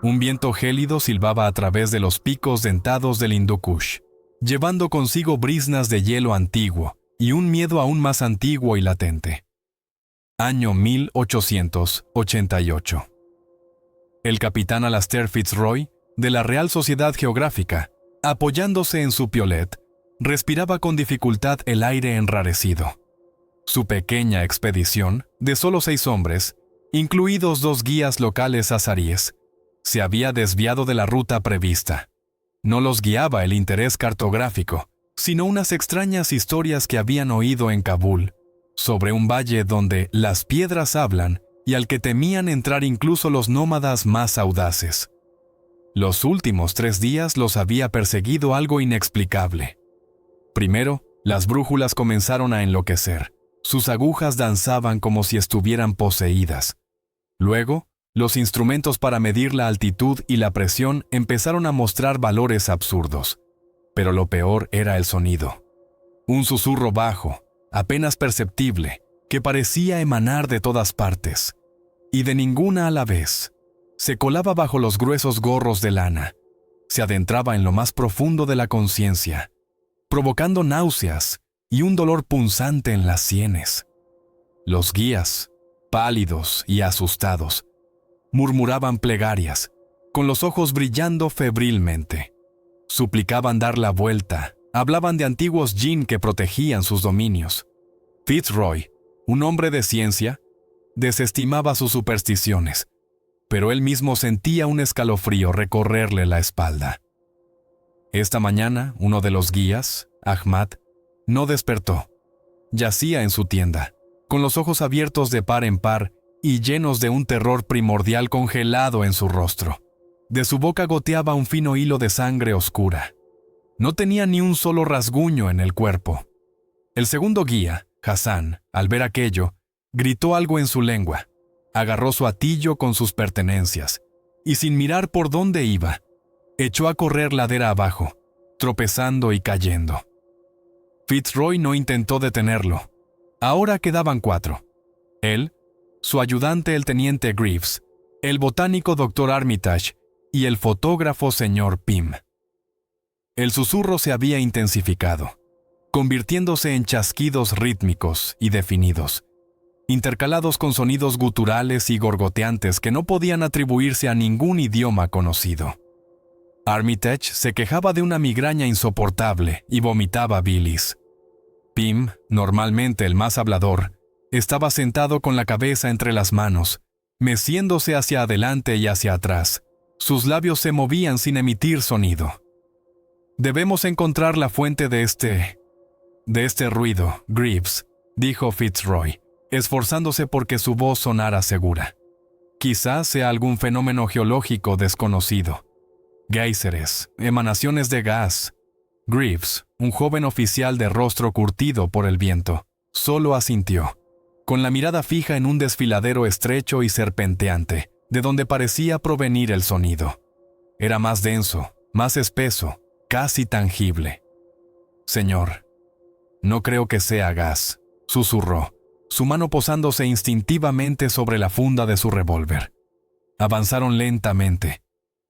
Un viento gélido silbaba a través de los picos dentados del Hindu Kush, llevando consigo briznas de hielo antiguo y un miedo aún más antiguo y latente. Año 1888. El capitán Alastair Fitzroy, de la Real Sociedad Geográfica, apoyándose en su piolet, respiraba con dificultad el aire enrarecido. Su pequeña expedición, de solo 6 hombres, incluidos 2 guías locales azaríes, se había desviado de la ruta prevista. No los guiaba el interés cartográfico, sino unas extrañas historias que habían oído en Kabul, sobre un valle donde las piedras hablan y al que temían entrar incluso los nómadas más audaces. Los últimos 3 días los había perseguido algo inexplicable. Primero, las brújulas comenzaron a enloquecer. Sus agujas danzaban como si estuvieran poseídas. Luego, los instrumentos para medir la altitud y la presión empezaron a mostrar valores absurdos. Pero lo peor era el sonido. Un susurro bajo, apenas perceptible, que parecía emanar de todas partes, y de ninguna a la vez. Se colaba bajo los gruesos gorros de lana. Se adentraba en lo más profundo de la conciencia, provocando náuseas y un dolor punzante en las sienes. Los guías, pálidos y asustados, murmuraban plegarias, con los ojos brillando febrilmente. Suplicaban dar la vuelta, hablaban de antiguos jinn que protegían sus dominios. Fitzroy, un hombre de ciencia, desestimaba sus supersticiones, pero él mismo sentía un escalofrío recorrerle la espalda. Esta mañana, uno de los guías, Ahmad, no despertó. Yacía en su tienda, con los ojos abiertos de par en par y llenos de un terror primordial congelado en su rostro. De su boca goteaba un fino hilo de sangre oscura. No tenía ni un solo rasguño en el cuerpo. El segundo guía, Hassan, al ver aquello, gritó algo en su lengua, agarró su hatillo con sus pertenencias, y sin mirar por dónde iba, echó a correr ladera abajo, tropezando y cayendo. Fitzroy no intentó detenerlo. Ahora quedaban 4. Él, su ayudante el teniente Greaves, el botánico Dr. Armitage y el fotógrafo Sr. Pym. El susurro se había intensificado, convirtiéndose en chasquidos rítmicos y definidos, intercalados con sonidos guturales y gorgoteantes que no podían atribuirse a ningún idioma conocido. Armitage se quejaba de una migraña insoportable y vomitaba bilis. Pym, normalmente el más hablador, estaba sentado con la cabeza entre las manos, meciéndose hacia adelante y hacia atrás. Sus labios se movían sin emitir sonido. «Debemos encontrar la fuente de este ruido, Greaves», dijo Fitzroy, esforzándose porque su voz sonara segura. «Quizás sea algún fenómeno geológico desconocido. Géiseres, emanaciones de gas». Greaves, un joven oficial de rostro curtido por el viento, solo asintió, con la mirada fija en un desfiladero estrecho y serpenteante, de donde parecía provenir el sonido. Era más denso, más espeso, casi tangible. «Señor, no creo que sea gas», susurró, su mano posándose instintivamente sobre la funda de su revólver. Avanzaron lentamente,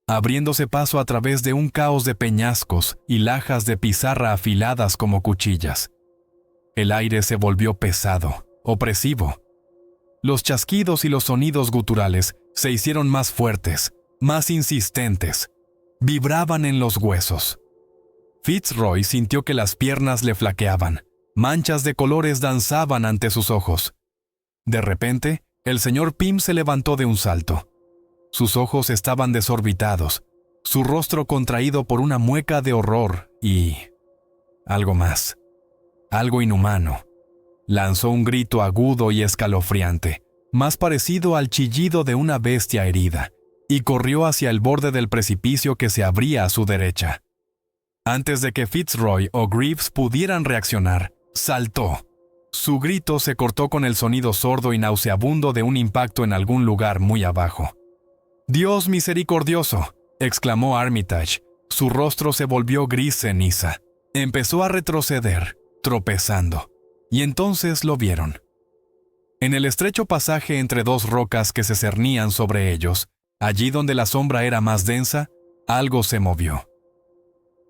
abriéndose paso a través de un caos de peñascos y lajas de pizarra afiladas como cuchillas. El aire se volvió pesado, opresivo. Los chasquidos y los sonidos guturales se hicieron más fuertes, más insistentes. Vibraban en los huesos. Fitzroy sintió que las piernas le flaqueaban. Manchas de colores danzaban ante sus ojos. De repente, el señor Pym se levantó de un salto. Sus ojos estaban desorbitados, su rostro contraído por una mueca de horror y... algo más. Algo inhumano. Lanzó un grito agudo y escalofriante, más parecido al chillido de una bestia herida, y corrió hacia el borde del precipicio que se abría a su derecha. Antes de que Fitzroy o Greaves pudieran reaccionar, saltó. Su grito se cortó con el sonido sordo y nauseabundo de un impacto en algún lugar muy abajo. «¡Dios misericordioso!», exclamó Armitage. Su rostro se volvió gris ceniza. Empezó a retroceder, tropezando. Y entonces lo vieron. En el estrecho pasaje entre 2 rocas que se cernían sobre ellos, Allí donde la sombra era más densa, algo se movió.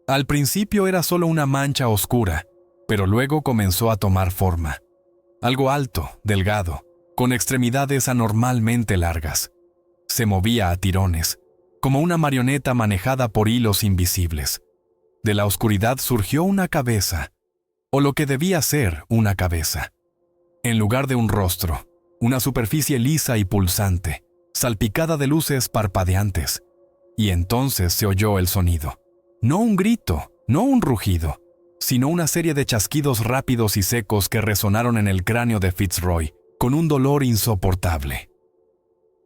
Al principio era solo una mancha oscura, pero luego comenzó a tomar forma. Algo alto, delgado, con extremidades anormalmente largas. Se movía a tirones, como una marioneta manejada por hilos invisibles. De la oscuridad surgió una cabeza, o lo que debía ser una cabeza. En lugar de un rostro, una superficie lisa y pulsante, salpicada de luces parpadeantes. Y entonces se oyó el sonido. No un grito, no un rugido, sino una serie de chasquidos rápidos y secos que resonaron en el cráneo de Fitzroy, con un dolor insoportable.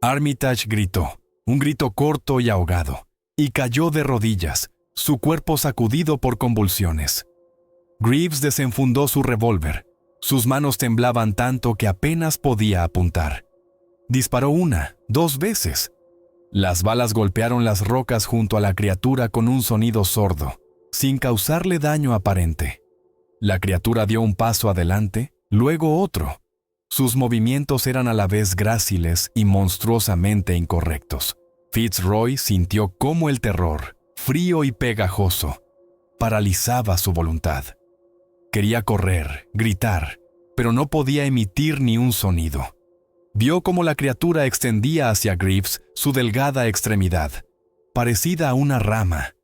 Armitage gritó, un grito corto y ahogado, y cayó de rodillas, su cuerpo sacudido por convulsiones. Greaves desenfundó su revólver. Sus manos temblaban tanto que apenas podía apuntar. Disparó 1, 2 veces. Las balas golpearon las rocas junto a la criatura con un sonido sordo, sin causarle daño aparente. La criatura dio un paso adelante, luego otro. Sus movimientos eran a la vez gráciles y monstruosamente incorrectos. Fitzroy sintió cómo el terror, frío y pegajoso, paralizaba su voluntad. Quería correr, gritar, pero no podía emitir ni un sonido. Vio cómo la criatura extendía hacia Greaves su delgada extremidad, parecida a una rama.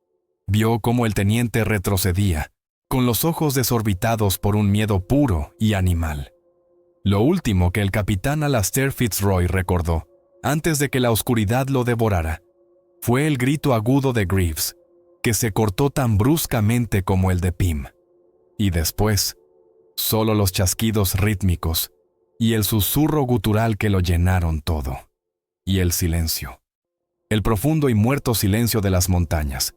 Vio cómo el teniente retrocedía, con los ojos desorbitados por un miedo puro y animal. Lo último que el capitán Alastair Fitzroy recordó, antes de que la oscuridad lo devorara, fue el grito agudo de Greaves, que se cortó tan bruscamente como el de Pym. Y después, solo los chasquidos rítmicos y el susurro gutural que lo llenaron todo. Y el silencio. El profundo y muerto silencio de las montañas,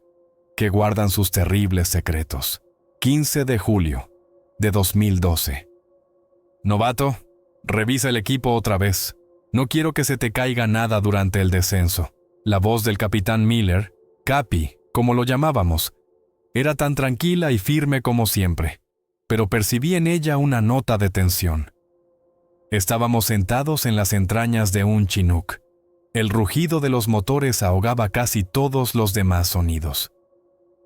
que guardan sus terribles secretos. 15 de julio de 2012. Novato, revisa el equipo otra vez. No quiero que se te caiga nada durante el descenso. La voz del capitán Miller, Capi, como lo llamábamos, era tan tranquila y firme como siempre, pero percibí en ella una nota de tensión. Estábamos sentados en las entrañas de un Chinook. El rugido de los motores ahogaba casi todos los demás sonidos.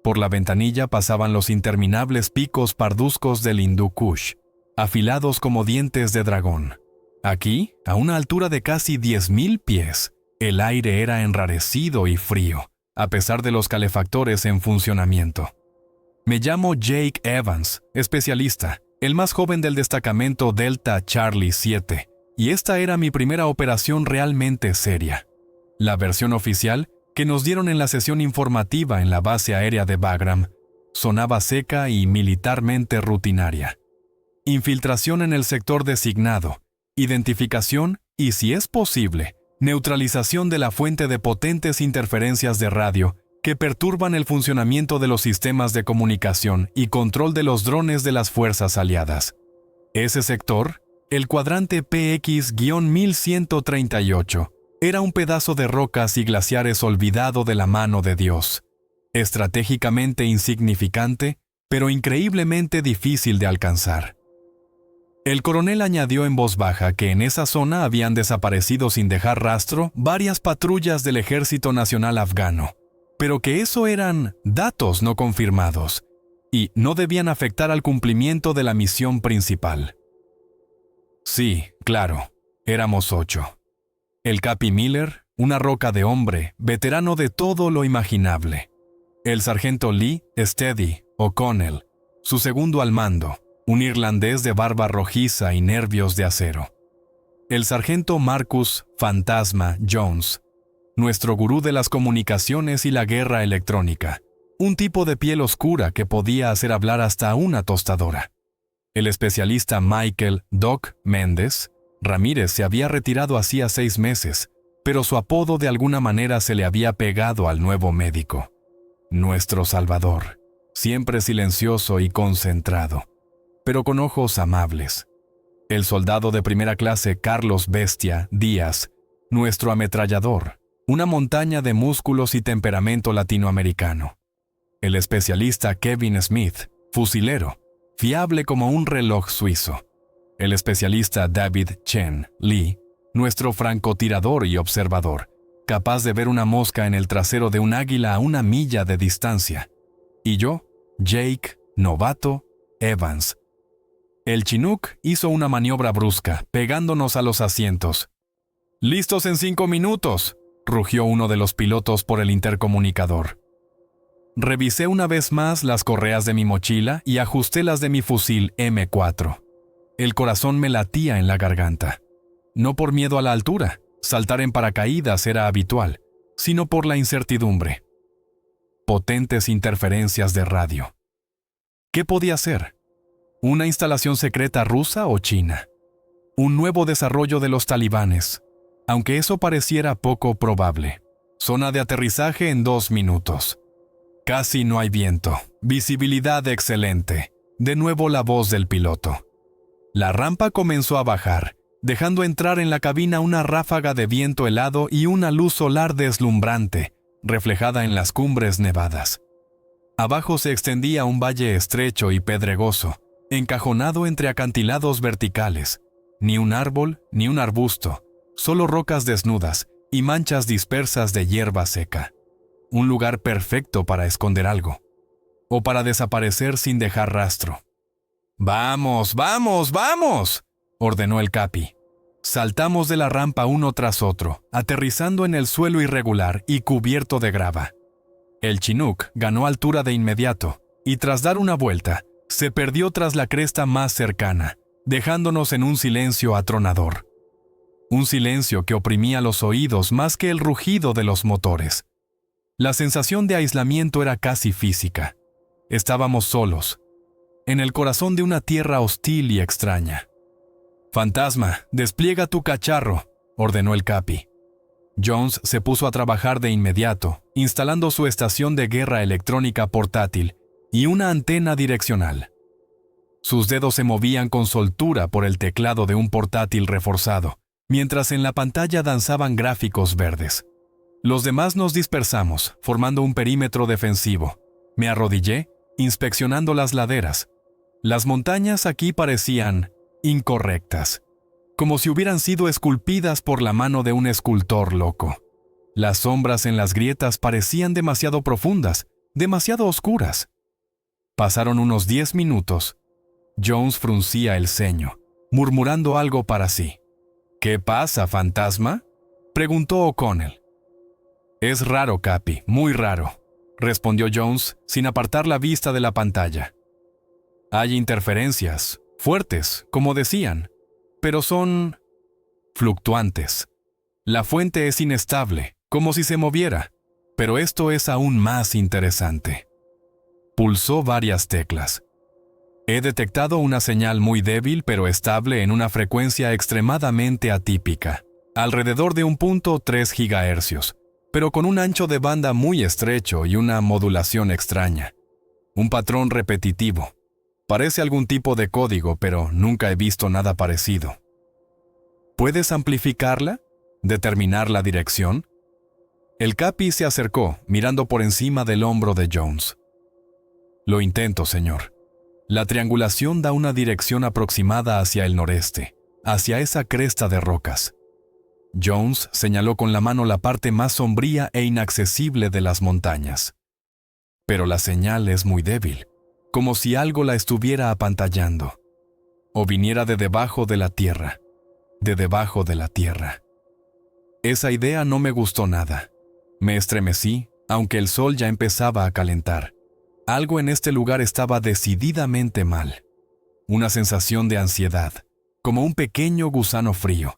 Por la ventanilla pasaban los interminables picos parduzcos del Hindú Kush, afilados como dientes de dragón. Aquí, a una altura de casi 10.000 pies, el aire era enrarecido y frío, a pesar de los calefactores en funcionamiento. Me llamo Jake Evans, especialista, el más joven del destacamento Delta Charlie 7, y esta era mi primera operación realmente seria. La versión oficial, que nos dieron en la sesión informativa en la base aérea de Bagram, sonaba seca y militarmente rutinaria. Infiltración en el sector designado, identificación y, si es posible, neutralización de la fuente de potentes interferencias de radio que perturban el funcionamiento de los sistemas de comunicación y control de los drones de las fuerzas aliadas. Ese sector, el cuadrante PX-1138, era un pedazo de rocas y glaciares olvidado de la mano de Dios, estratégicamente insignificante, pero increíblemente difícil de alcanzar. El coronel añadió en voz baja que en esa zona habían desaparecido sin dejar rastro varias patrullas del Ejército Nacional Afgano, pero que eso eran datos no confirmados y no debían afectar al cumplimiento de la misión principal. Sí, claro, éramos 8. El Capi Miller, una roca de hombre, veterano de todo lo imaginable. El sargento Lee Steady O'Connell, su segundo al mando, un irlandés de barba rojiza y nervios de acero. El sargento Marcus Fantasma Jones, nuestro gurú de las comunicaciones y la guerra electrónica, un tipo de piel oscura que podía hacer hablar hasta a una tostadora. El especialista Michael Doc Méndez Ramírez se había retirado hacía 6 meses, pero su apodo de alguna manera se le había pegado al nuevo médico. Nuestro Salvador, siempre silencioso y concentrado, pero con ojos amables. El soldado de primera clase Carlos Bestia Díaz, nuestro ametrallador, una montaña de músculos y temperamento latinoamericano. El especialista Kevin Smith, fusilero, fiable como un reloj suizo. El especialista David Chen Lee, nuestro francotirador y observador, capaz de ver una mosca en el trasero de un águila a 1 milla de distancia. Y yo, Jake, novato, Evans. El Chinook hizo una maniobra brusca, pegándonos a los asientos. «¡Listos en 5 minutos!», rugió uno de los pilotos por el intercomunicador. Revisé una vez más las correas de mi mochila y ajusté las de mi fusil M4. El corazón me latía en la garganta. No por miedo a la altura, saltar en paracaídas era habitual, sino por la incertidumbre. Potentes interferencias de radio. ¿Qué podía ser? ¿Una instalación secreta rusa o china? ¿Un nuevo desarrollo de los talibanes? Aunque eso pareciera poco probable. Zona de aterrizaje en 2 minutos. Casi no hay viento. Visibilidad excelente. De nuevo la voz del piloto. La rampa comenzó a bajar, dejando entrar en la cabina una ráfaga de viento helado y una luz solar deslumbrante, reflejada en las cumbres nevadas. Abajo se extendía un valle estrecho y pedregoso, encajonado entre acantilados verticales. Ni un árbol, ni un arbusto, solo rocas desnudas y manchas dispersas de hierba seca. Un lugar perfecto para esconder algo, o para desaparecer sin dejar rastro. «¡Vamos, vamos, vamos!», ordenó el Capi. Saltamos de la rampa uno tras otro, aterrizando en el suelo irregular y cubierto de grava. El Chinook ganó altura de inmediato, y tras dar una vuelta, se perdió tras la cresta más cercana, dejándonos en un silencio atronador. Un silencio que oprimía los oídos más que el rugido de los motores. La sensación de aislamiento era casi física. Estábamos solos, en el corazón de una tierra hostil y extraña. «Fantasma, despliega tu cacharro», ordenó el Capi. Jones se puso a trabajar de inmediato, instalando su estación de guerra electrónica portátil y una antena direccional. Sus dedos se movían con soltura por el teclado de un portátil reforzado, mientras en la pantalla danzaban gráficos verdes. Los demás nos dispersamos, formando un perímetro defensivo. Me arrodillé, inspeccionando las laderas. Las montañas aquí parecían incorrectas, como si hubieran sido esculpidas por la mano de un escultor loco. Las sombras en las grietas parecían demasiado profundas, demasiado oscuras. Pasaron unos 10 minutos. Jones fruncía el ceño, murmurando algo para sí. «¿Qué pasa, fantasma?», preguntó O'Connell. «Es raro, Capi, muy raro», respondió Jones, sin apartar la vista de la pantalla. «Hay interferencias, fuertes, como decían, pero son fluctuantes. La fuente es inestable, como si se moviera, pero esto es aún más interesante». Pulsó varias teclas. «He detectado una señal muy débil pero estable en una frecuencia extremadamente atípica, alrededor de 1.3 GHz, pero con un ancho de banda muy estrecho y una modulación extraña. Un patrón repetitivo. Parece algún tipo de código, pero nunca he visto nada parecido». «¿Puedes amplificarla? ¿Determinar la dirección?». El Capi se acercó, mirando por encima del hombro de Jones. «Lo intento, señor. La triangulación da una dirección aproximada hacia el noreste, hacia esa cresta de rocas». Jones señaló con la mano la parte más sombría e inaccesible de las montañas. «Pero la señal es muy débil, como si algo la estuviera apantallando. O viniera de debajo de la tierra, de debajo de la tierra». Esa idea no me gustó nada. Me estremecí, aunque el sol ya empezaba a calentar. Algo en este lugar estaba decididamente mal. Una sensación de ansiedad, como un pequeño gusano frío,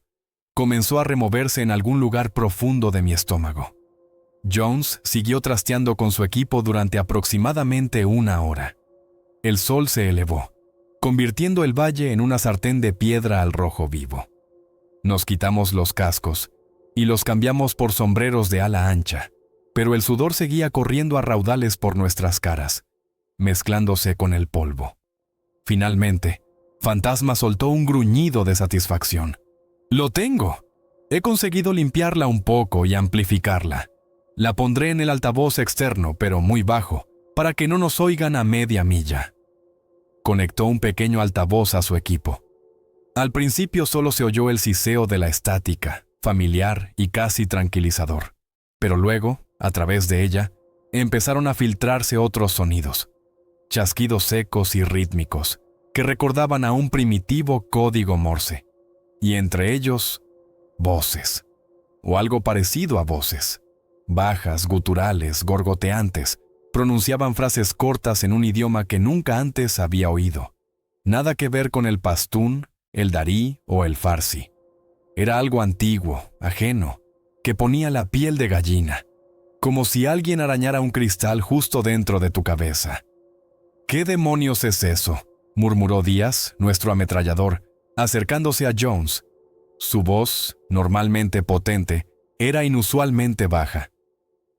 comenzó a removerse en algún lugar profundo de mi estómago. Jones siguió trasteando con su equipo durante aproximadamente 1 hora. El sol se elevó, convirtiendo el valle en una sartén de piedra al rojo vivo. Nos quitamos los cascos y los cambiamos por sombreros de ala ancha, pero el sudor seguía corriendo a raudales por nuestras caras, mezclándose con el polvo. Finalmente, Fantasma soltó un gruñido de satisfacción. «¡Lo tengo! He conseguido limpiarla un poco y amplificarla. La pondré en el altavoz externo, pero muy bajo, para que no nos oigan a media milla». Conectó un pequeño altavoz a su equipo. Al principio solo se oyó el siseo de la estática, familiar y casi tranquilizador. pero luego, a través de ella, empezaron a filtrarse otros sonidos, chasquidos secos y rítmicos, que recordaban a un primitivo código Morse, y entre ellos, voces, o algo parecido a voces, bajas, guturales, gorgoteantes, pronunciaban frases cortas en un idioma que nunca antes había oído. Nada que ver con el pastún, el darí o el farsi. Era algo antiguo, ajeno, que ponía la piel de gallina, como si alguien arañara un cristal justo dentro de tu cabeza. ¿Qué demonios es eso?, murmuró Díaz, nuestro ametrallador, acercándose a Jones. Su voz, normalmente potente, era inusualmente baja.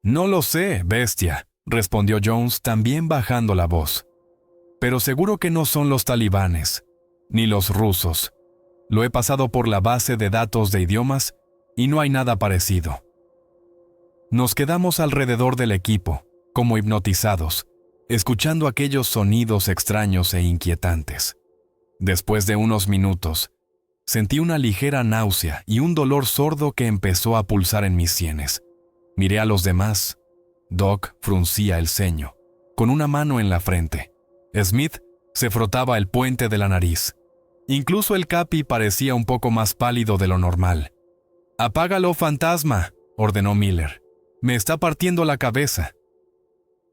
«No lo sé, bestia», respondió Jones, también bajando la voz. «Pero seguro que no son los talibanes, ni los rusos. Lo he pasado por la base de datos de idiomas y no hay nada parecido». Nos quedamos alrededor del equipo, como hipnotizados, escuchando aquellos sonidos extraños e inquietantes. Después de unos minutos, sentí una ligera náusea y un dolor sordo que empezó a pulsar en mis sienes. Miré a los demás. Doc fruncía el ceño, con una mano en la frente. Smith se frotaba el puente de la nariz. Incluso el Capi parecía un poco más pálido de lo normal. «Apágalo, fantasma», ordenó Miller. «Me está partiendo la cabeza».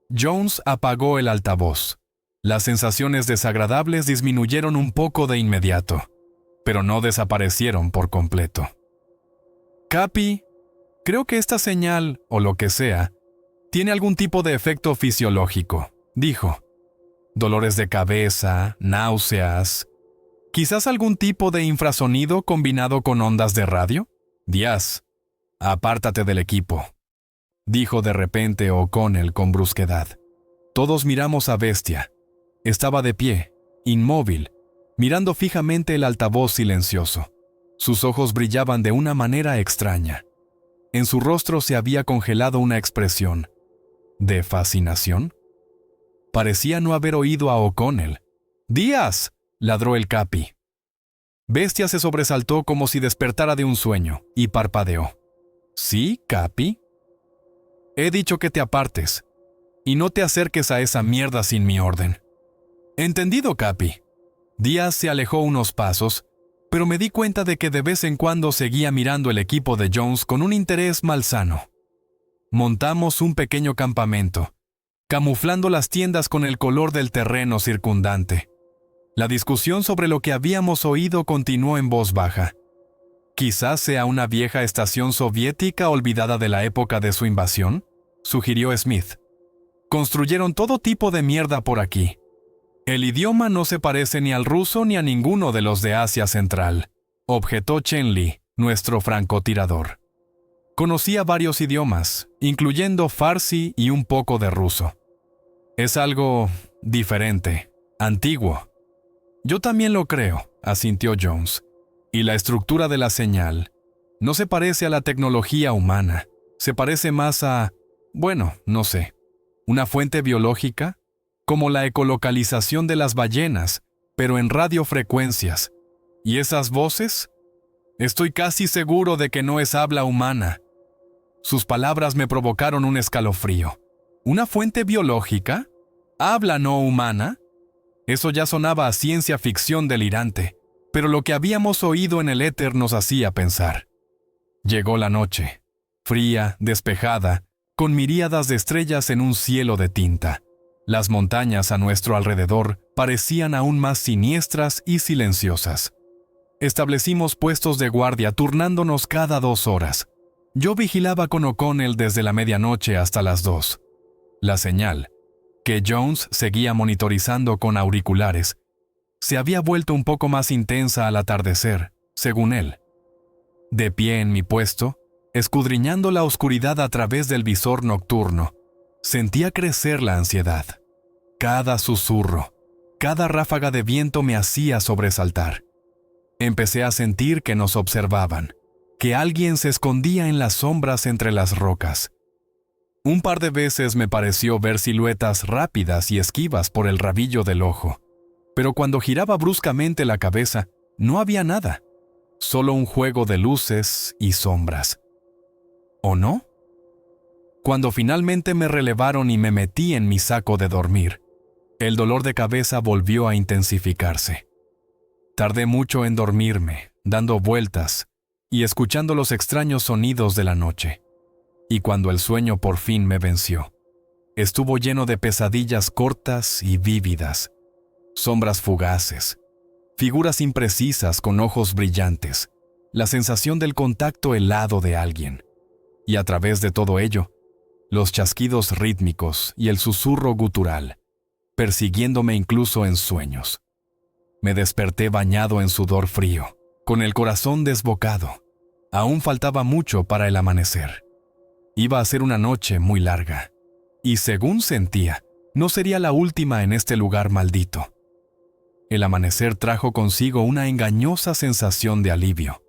Jones apagó el altavoz. Las sensaciones desagradables disminuyeron un poco de inmediato, pero no desaparecieron por completo. «Capi, creo que esta señal, o lo que sea, tiene algún tipo de efecto fisiológico», dijo. «Dolores de cabeza, náuseas, quizás algún tipo de infrasonido combinado con ondas de radio». «Díaz, apártate del equipo», dijo de repente O'Connell con brusquedad. Todos miramos a Bestia. Estaba de pie, inmóvil, mirando fijamente el altavoz silencioso. Sus ojos brillaban de una manera extraña. En su rostro se había congelado una expresión. ¿De fascinación? Parecía no haber oído a O'Connell. «¡Díaz!», ladró el Capi. Bestia se sobresaltó como si despertara de un sueño y parpadeó. «¿Sí, Capi?» «He dicho que te apartes y no te acerques a esa mierda sin mi orden». «Entendido, Capi». Díaz se alejó unos pasos, pero me di cuenta de que de vez en cuando seguía mirando el equipo de Jones con un interés malsano. Montamos un pequeño campamento, camuflando las tiendas con el color del terreno circundante. La discusión sobre lo que habíamos oído continuó en voz baja. «Quizás sea una vieja estación soviética olvidada de la época de su invasión», sugirió Smith. «Construyeron todo tipo de mierda por aquí. El idioma no se parece ni al ruso ni a ninguno de los de Asia Central», objetó Chen Li, nuestro francotirador. Conocía varios idiomas, incluyendo farsi y un poco de ruso. «Es algo diferente, antiguo». «Yo también lo creo», asintió Jones. «Y la estructura de la señal no se parece a la tecnología humana. Se parece más a, bueno, no sé, una fuente biológica, como la ecolocalización de las ballenas, pero en radiofrecuencias. ¿Y esas voces? Estoy casi seguro de que no es habla humana». Sus palabras me provocaron un escalofrío. ¿Una fuente biológica? ¿Habla no humana? Eso ya sonaba a ciencia ficción delirante, pero lo que habíamos oído en el éter nos hacía pensar. Llegó la noche, fría, despejada, con miríadas de estrellas en un cielo de tinta. Las montañas a nuestro alrededor parecían aún más siniestras y silenciosas. Establecimos puestos de guardia turnándonos cada 2 horas. Yo vigilaba con O'Connell desde la medianoche hasta las 2. La señal, que Jones seguía monitorizando con auriculares, se había vuelto un poco más intensa al atardecer, según él. De pie en mi puesto, escudriñando la oscuridad a través del visor nocturno, sentía crecer la ansiedad. Cada susurro, cada ráfaga de viento me hacía sobresaltar. Empecé a sentir que nos observaban, que alguien se escondía en las sombras entre las rocas. Un par de veces me pareció ver siluetas rápidas y esquivas por el rabillo del ojo, pero cuando giraba bruscamente la cabeza, no había nada, solo un juego de luces y sombras. ¿O no? Cuando finalmente me relevaron y me metí en mi saco de dormir, el dolor de cabeza volvió a intensificarse. Tardé mucho en dormirme, dando vueltas y escuchando los extraños sonidos de la noche. Y cuando el sueño por fin me venció, estuvo lleno de pesadillas cortas y vívidas, sombras fugaces, figuras imprecisas con ojos brillantes, la sensación del contacto helado de alguien. Y a través de todo ello, los chasquidos rítmicos y el susurro gutural, persiguiéndome incluso en sueños. Me desperté bañado en sudor frío, con el corazón desbocado. Aún faltaba mucho para el amanecer. Iba a ser una noche muy larga, y según sentía, no sería la última en este lugar maldito. El amanecer trajo consigo una engañosa sensación de alivio.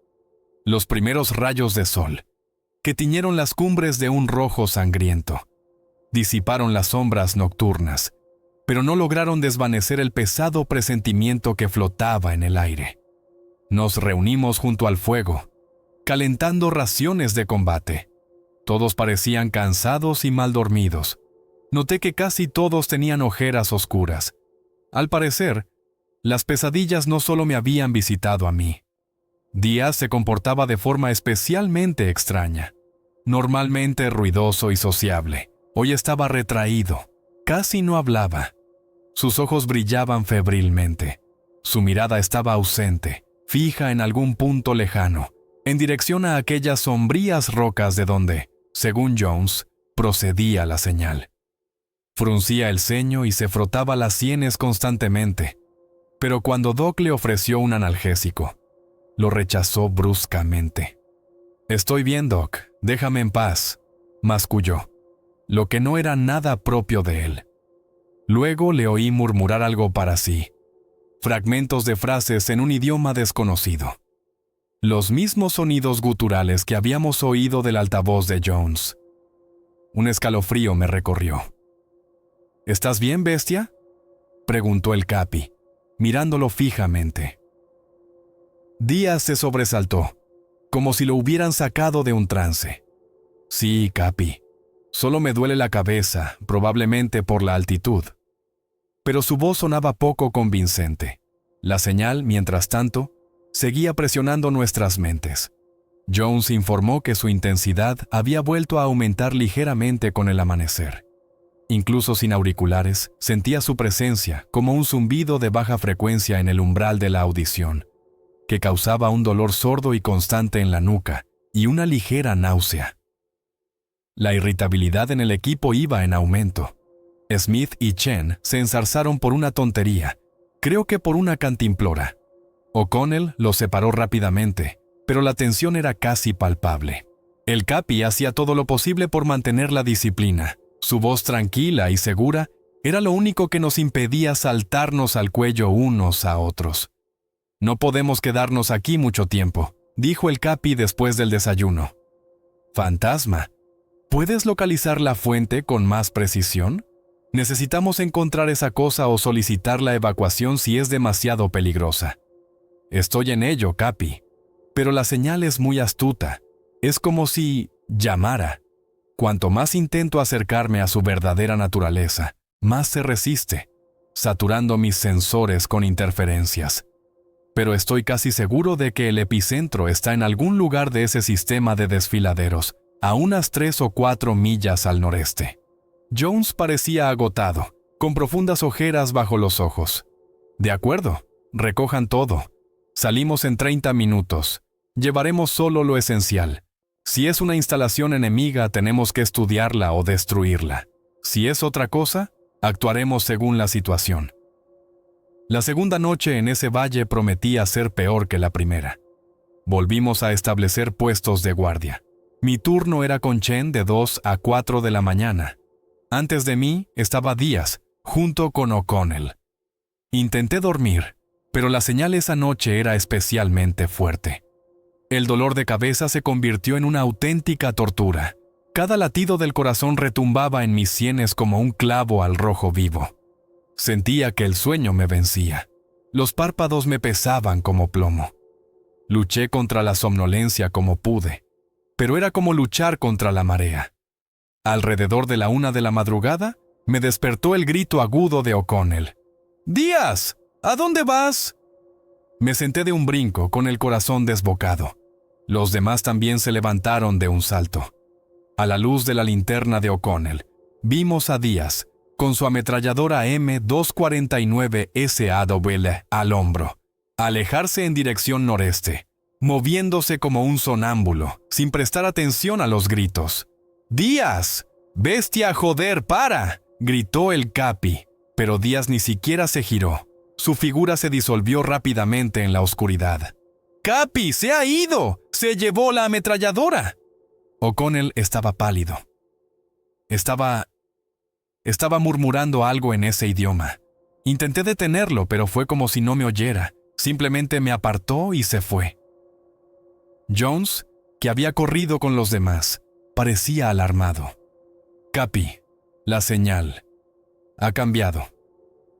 Los primeros rayos de sol, que tiñeron las cumbres de un rojo sangriento, disiparon las sombras nocturnas, pero no lograron desvanecer el pesado presentimiento que flotaba en el aire. Nos reunimos junto al fuego, calentando raciones de combate. Todos parecían cansados y mal dormidos. Noté que casi todos tenían ojeras oscuras. Al parecer, las pesadillas no solo me habían visitado a mí. Díaz se comportaba de forma especialmente extraña. Normalmente ruidoso y sociable, hoy estaba retraído. Casi no hablaba. Sus ojos brillaban febrilmente. Su mirada estaba ausente, fija en algún punto lejano, en dirección a aquellas sombrías rocas de donde, según Jones, procedía la señal. Fruncía el ceño y se frotaba las sienes constantemente, pero cuando Doc le ofreció un analgésico, lo rechazó bruscamente. «Estoy bien, Doc, déjame en paz», masculló, lo que no era nada propio de él. Luego le oí murmurar algo para sí, fragmentos de frases en un idioma desconocido. Los mismos sonidos guturales que habíamos oído del altavoz de Jones. Un escalofrío me recorrió. «¿Estás bien, bestia?», preguntó el Capi, mirándolo fijamente. Díaz se sobresaltó, como si lo hubieran sacado de un trance. «Sí, Capi, solo me duele la cabeza, probablemente por la altitud». Pero su voz sonaba poco convincente. La señal, mientras tanto, seguía presionando nuestras mentes. Jones informó que su intensidad había vuelto a aumentar ligeramente con el amanecer. Incluso sin auriculares, sentía su presencia como un zumbido de baja frecuencia en el umbral de la audición, que causaba un dolor sordo y constante en la nuca y una ligera náusea. La irritabilidad en el equipo iba en aumento. Smith y Chen se enzarzaron por una tontería, creo que por una cantimplora. O'Connell los separó rápidamente, pero la tensión era casi palpable. El Capi hacía todo lo posible por mantener la disciplina. Su voz tranquila y segura era lo único que nos impedía saltarnos al cuello unos a otros. «No podemos quedarnos aquí mucho tiempo», dijo el Capi después del desayuno. «Fantasma, ¿puedes localizar la fuente con más precisión? Necesitamos encontrar esa cosa o solicitar la evacuación si es demasiado peligrosa». «Estoy en ello, Capi, pero la señal es muy astuta. Es como si llamara. Cuanto más intento acercarme a su verdadera naturaleza, más se resiste, saturando mis sensores con interferencias. Pero estoy casi seguro de que el epicentro está en algún lugar de ese sistema de desfiladeros, a unas 3 o 4 millas al noreste». Jones parecía agotado, con profundas ojeras bajo los ojos. «De acuerdo, recojan todo. Salimos en 30 minutos. Llevaremos solo lo esencial. Si es una instalación enemiga, tenemos que estudiarla o destruirla. Si es otra cosa, actuaremos según la situación». La segunda noche en ese valle prometía ser peor que la primera. Volvimos a establecer puestos de guardia. Mi turno era con Chen de 2 a 4 de la mañana. Antes de mí estaba Díaz, junto con O'Connell. Intenté dormir, pero la señal esa noche era especialmente fuerte. El dolor de cabeza se convirtió en una auténtica tortura. Cada latido del corazón retumbaba en mis sienes como un clavo al rojo vivo. Sentía que el sueño me vencía. Los párpados me pesaban como plomo. Luché contra la somnolencia como pude, pero era como luchar contra la marea. Alrededor de la 1 de la madrugada, me despertó el grito agudo de O'Connell. «¡Díaz! ¿A dónde vas?» Me senté de un brinco, con el corazón desbocado. Los demás también se levantaron de un salto. A la luz de la linterna de O'Connell, vimos a Díaz, con su ametralladora M249 SAW al hombro, alejarse en dirección noreste, moviéndose como un sonámbulo, sin prestar atención a los gritos. «¡Díaz! ¡Bestia, joder, para!», gritó el Capi, pero Díaz ni siquiera se giró. Su figura se disolvió rápidamente en la oscuridad. «¡Capi, se ha ido! ¡Se llevó la ametralladora!». O'Connell estaba pálido. Estaba murmurando algo en ese idioma. Intenté detenerlo, pero fue como si no me oyera. Simplemente me apartó y se fue. Jones, que había corrido con los demás, parecía alarmado. «Capi, la señal ha cambiado.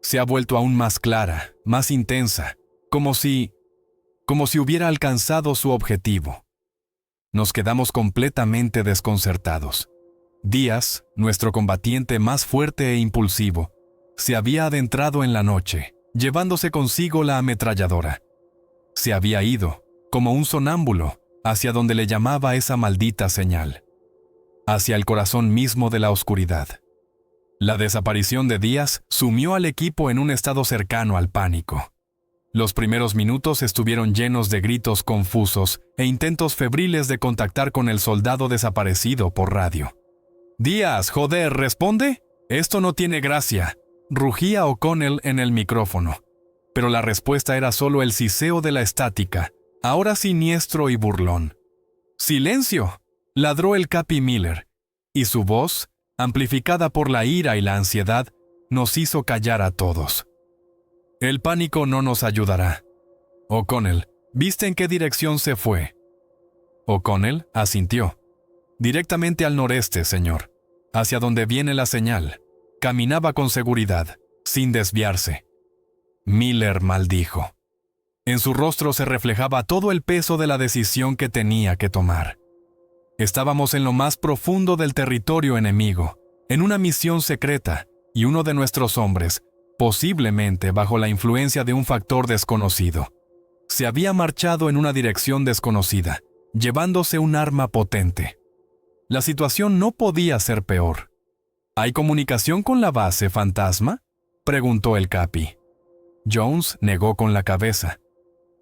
Se ha vuelto aún más clara, más intensa, como si hubiera alcanzado su objetivo». Nos quedamos completamente desconcertados. Díaz, nuestro combatiente más fuerte e impulsivo, se había adentrado en la noche, llevándose consigo la ametralladora. Se había ido, como un sonámbulo, hacia donde le llamaba esa maldita señal, hacia el corazón mismo de la oscuridad. La desaparición de Díaz sumió al equipo en un estado cercano al pánico. Los primeros minutos estuvieron llenos de gritos confusos e intentos febriles de contactar con el soldado desaparecido por radio. «Díaz, joder, ¿responde? Esto no tiene gracia», rugía O'Connell en el micrófono. Pero la respuesta era solo el siseo de la estática, ahora siniestro y burlón. «¡Silencio!», ladró el Capi Miller, y su voz, amplificada por la ira y la ansiedad, nos hizo callar a todos. «El pánico no nos ayudará. O'Connell, ¿viste en qué dirección se fue?». O'Connell asintió. «Directamente al noreste, señor, hacia donde viene la señal». Caminaba con seguridad, sin desviarse. Miller maldijo. En su rostro se reflejaba todo el peso de la decisión que tenía que tomar. Estábamos en lo más profundo del territorio enemigo, en una misión secreta, y uno de nuestros hombres, posiblemente bajo la influencia de un factor desconocido, se había marchado en una dirección desconocida, llevándose un arma potente. La situación no podía ser peor. «¿Hay comunicación con la base, fantasma?», preguntó el Capi. Jones negó con la cabeza.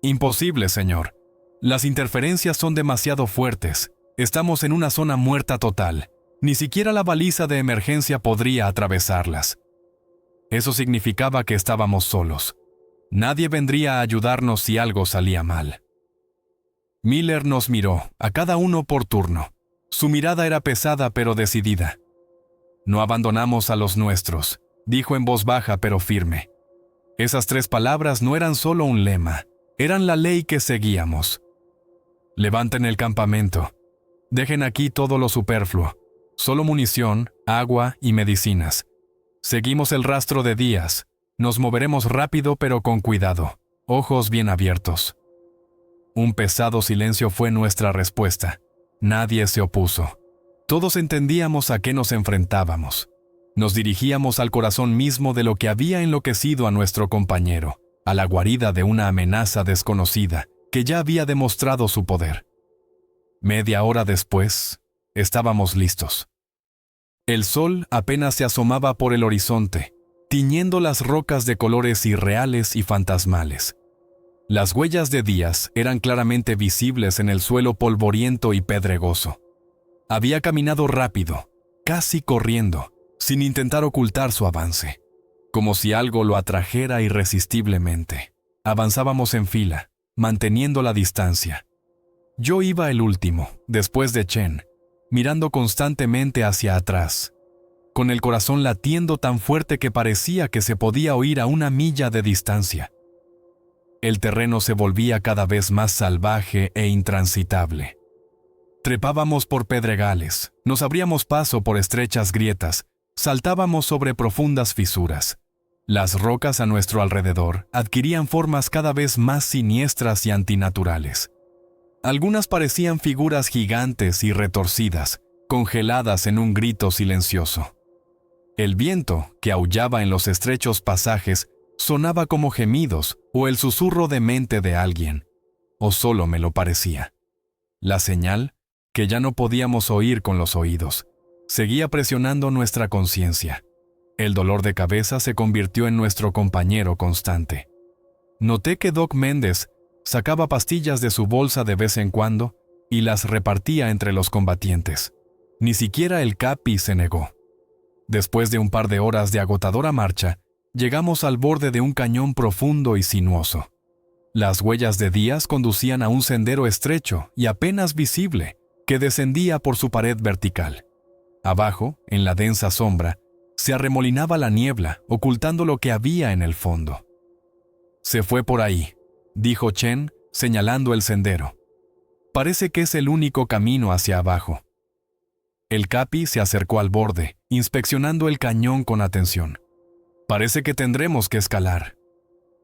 «Imposible, señor. Las interferencias son demasiado fuertes. Estamos en una zona muerta total. Ni siquiera la baliza de emergencia podría atravesarlas». Eso significaba que estábamos solos. Nadie vendría a ayudarnos si algo salía mal. Miller nos miró, a cada uno por turno. Su mirada era pesada pero decidida. «No abandonamos a los nuestros», dijo en voz baja pero firme. Esas 3 palabras no eran solo un lema, eran la ley que seguíamos. «Levanten el campamento. Dejen aquí todo lo superfluo, solo munición, agua y medicinas. Seguimos el rastro de Díaz. Nos moveremos rápido pero con cuidado, ojos bien abiertos». Un pesado silencio fue nuestra respuesta. Nadie se opuso. Todos entendíamos a qué nos enfrentábamos. Nos dirigíamos al corazón mismo de lo que había enloquecido a nuestro compañero, a la guarida de una amenaza desconocida que ya había demostrado su poder. Media hora después, estábamos listos. El sol apenas se asomaba por el horizonte, tiñendo las rocas de colores irreales y fantasmales. Las huellas de Díaz eran claramente visibles en el suelo polvoriento y pedregoso. Había caminado rápido, casi corriendo, sin intentar ocultar su avance, como si algo lo atrajera irresistiblemente. Avanzábamos en fila, manteniendo la distancia. Yo iba el último, después de Chen, mirando constantemente hacia atrás, con el corazón latiendo tan fuerte que parecía que se podía oír a 1 milla de distancia. El terreno se volvía cada vez más salvaje e intransitable. Trepábamos por pedregales, nos abríamos paso por estrechas grietas, saltábamos sobre profundas fisuras. Las rocas a nuestro alrededor adquirían formas cada vez más siniestras y antinaturales. Algunas parecían figuras gigantes y retorcidas, congeladas en un grito silencioso. El viento, que aullaba en los estrechos pasajes, sonaba como gemidos o el susurro de mente de alguien, o solo me lo parecía. La señal, que ya no podíamos oír con los oídos, seguía presionando nuestra conciencia. El dolor de cabeza se convirtió en nuestro compañero constante. Noté que Doc Méndez sacaba pastillas de su bolsa de vez en cuando y las repartía entre los combatientes. Ni siquiera el Capi se negó. Después de un par de horas de agotadora marcha, llegamos al borde de un cañón profundo y sinuoso. Las huellas de Díaz conducían a un sendero estrecho y apenas visible que descendía por su pared vertical. Abajo, en la densa sombra, se arremolinaba la niebla, ocultando lo que había en el fondo. «Se fue por ahí», dijo Chen, señalando el sendero. «Parece que es el único camino hacia abajo». El Capi se acercó al borde, inspeccionando el cañón con atención. «Parece que tendremos que escalar».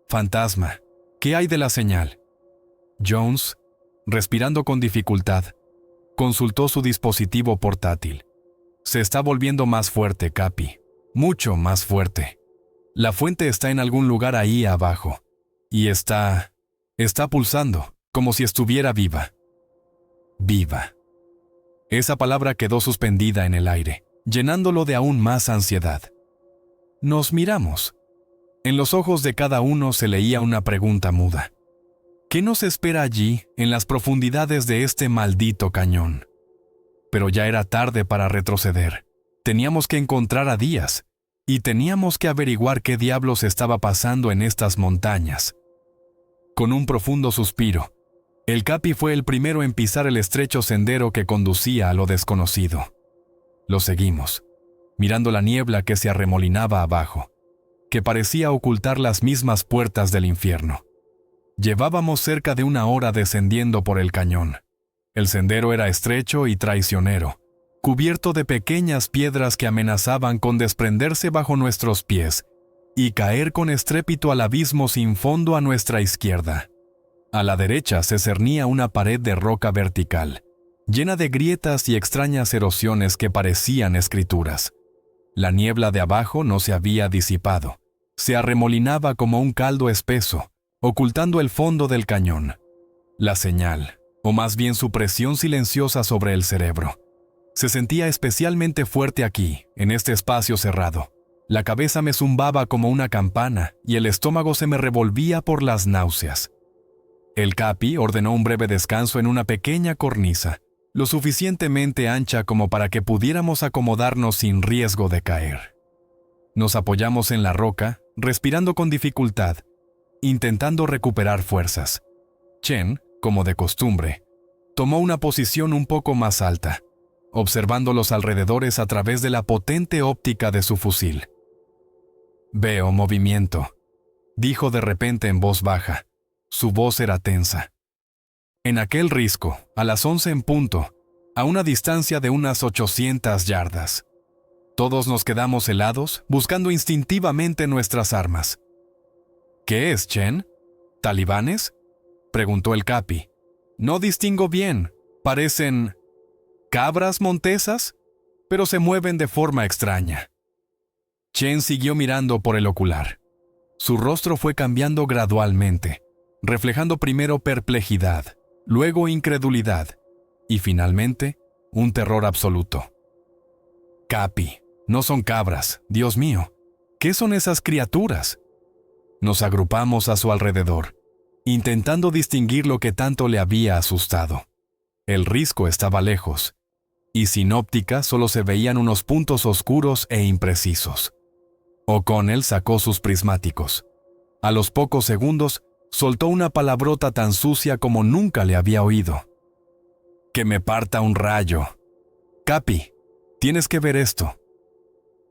«Fantasma, ¿qué hay de la señal?» Jones, respirando con dificultad, consultó su dispositivo portátil. «Se está volviendo más fuerte, Capi. Mucho más fuerte. La fuente está en algún lugar ahí abajo. Y está pulsando, como si estuviera viva». Viva. Esa palabra quedó suspendida en el aire, llenándolo de aún más ansiedad. Nos miramos. En los ojos de cada uno se leía una pregunta muda. ¿Qué nos espera allí, en las profundidades de este maldito cañón? Pero ya era tarde para retroceder. Teníamos que encontrar a Díaz, y teníamos que averiguar qué diablos estaba pasando en estas montañas. Con un profundo suspiro, el Capi fue el primero en pisar el estrecho sendero que conducía a lo desconocido. Lo seguimos, mirando la niebla que se arremolinaba abajo, que parecía ocultar las mismas puertas del infierno. Llevábamos cerca de una hora descendiendo por el cañón. El sendero era estrecho y traicionero, cubierto de pequeñas piedras que amenazaban con desprenderse bajo nuestros pies y caer con estrépito al abismo sin fondo a nuestra izquierda. A la derecha se cernía una pared de roca vertical, llena de grietas y extrañas erosiones que parecían escrituras. La niebla de abajo no se había disipado. Se arremolinaba como un caldo espeso, ocultando el fondo del cañón. La señal, o más bien su presión silenciosa sobre el cerebro, se sentía especialmente fuerte aquí, en este espacio cerrado. La cabeza me zumbaba como una campana y el estómago se me revolvía por las náuseas. El Capi ordenó un breve descanso en una pequeña cornisa, lo suficientemente ancha como para que pudiéramos acomodarnos sin riesgo de caer. Nos apoyamos en la roca, respirando con dificultad, intentando recuperar fuerzas. Chen, como de costumbre, tomó una posición un poco más alta, observando los alrededores a través de la potente óptica de su fusil. «Veo movimiento», dijo de repente en voz baja. Su voz era tensa. En aquel risco, a las 11 en punto, a una distancia de unas 800 yardas. Todos nos quedamos helados, buscando instintivamente nuestras armas. «¿Qué es, Chen? ¿Talibanes?», preguntó el Capi. «No distingo bien. Parecen cabras montesas, pero se mueven de forma extraña». Chen siguió mirando por el ocular. Su rostro fue cambiando gradualmente, reflejando primero perplejidad, luego incredulidad, y finalmente, un terror absoluto. «Capi, no son cabras, Dios mío. ¿Qué son esas criaturas?». Nos agrupamos a su alrededor, intentando distinguir lo que tanto le había asustado. El risco estaba lejos, y sin óptica solo se veían unos puntos oscuros e imprecisos. O'Connell sacó sus prismáticos. A los pocos segundos, soltó una palabrota tan sucia como nunca le había oído. «Que me parta un rayo. Capi, tienes que ver esto».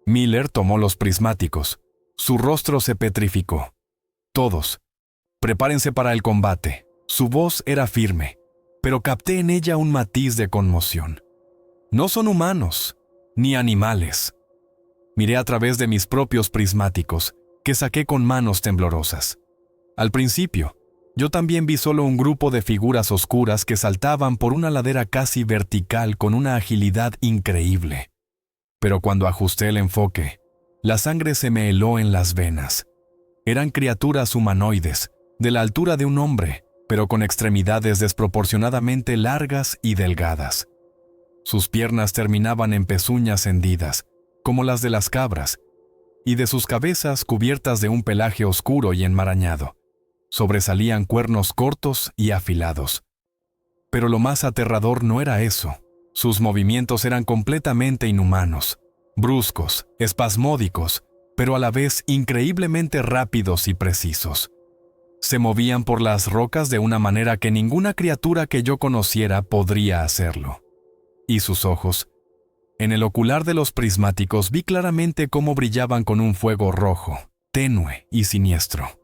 Miller tomó los prismáticos. Su rostro se petrificó. «Todos, prepárense para el combate». Su voz era firme, pero capté en ella un matiz de conmoción. «No son humanos, ni animales». Miré a través de mis propios prismáticos, que saqué con manos temblorosas. Al principio, Yo también vi solo un grupo de figuras oscuras que saltaban por una ladera casi vertical con una agilidad increíble. Pero cuando ajusté el enfoque, la sangre se me heló en las venas. Eran criaturas humanoides, de la altura de un hombre, pero con extremidades desproporcionadamente largas y delgadas. Sus piernas terminaban en pezuñas hendidas, como las de las cabras, y de sus cabezas, cubiertas de un pelaje oscuro y enmarañado, sobresalían cuernos cortos y afilados. Pero lo más aterrador no era eso. Sus movimientos eran completamente inhumanos, bruscos, espasmódicos, pero a la vez increíblemente rápidos y precisos. Se movían por las rocas de una manera que ninguna criatura que yo conociera podría hacerlo. Y sus ojos. En el ocular de los prismáticos vi claramente cómo brillaban con un fuego rojo, tenue y siniestro.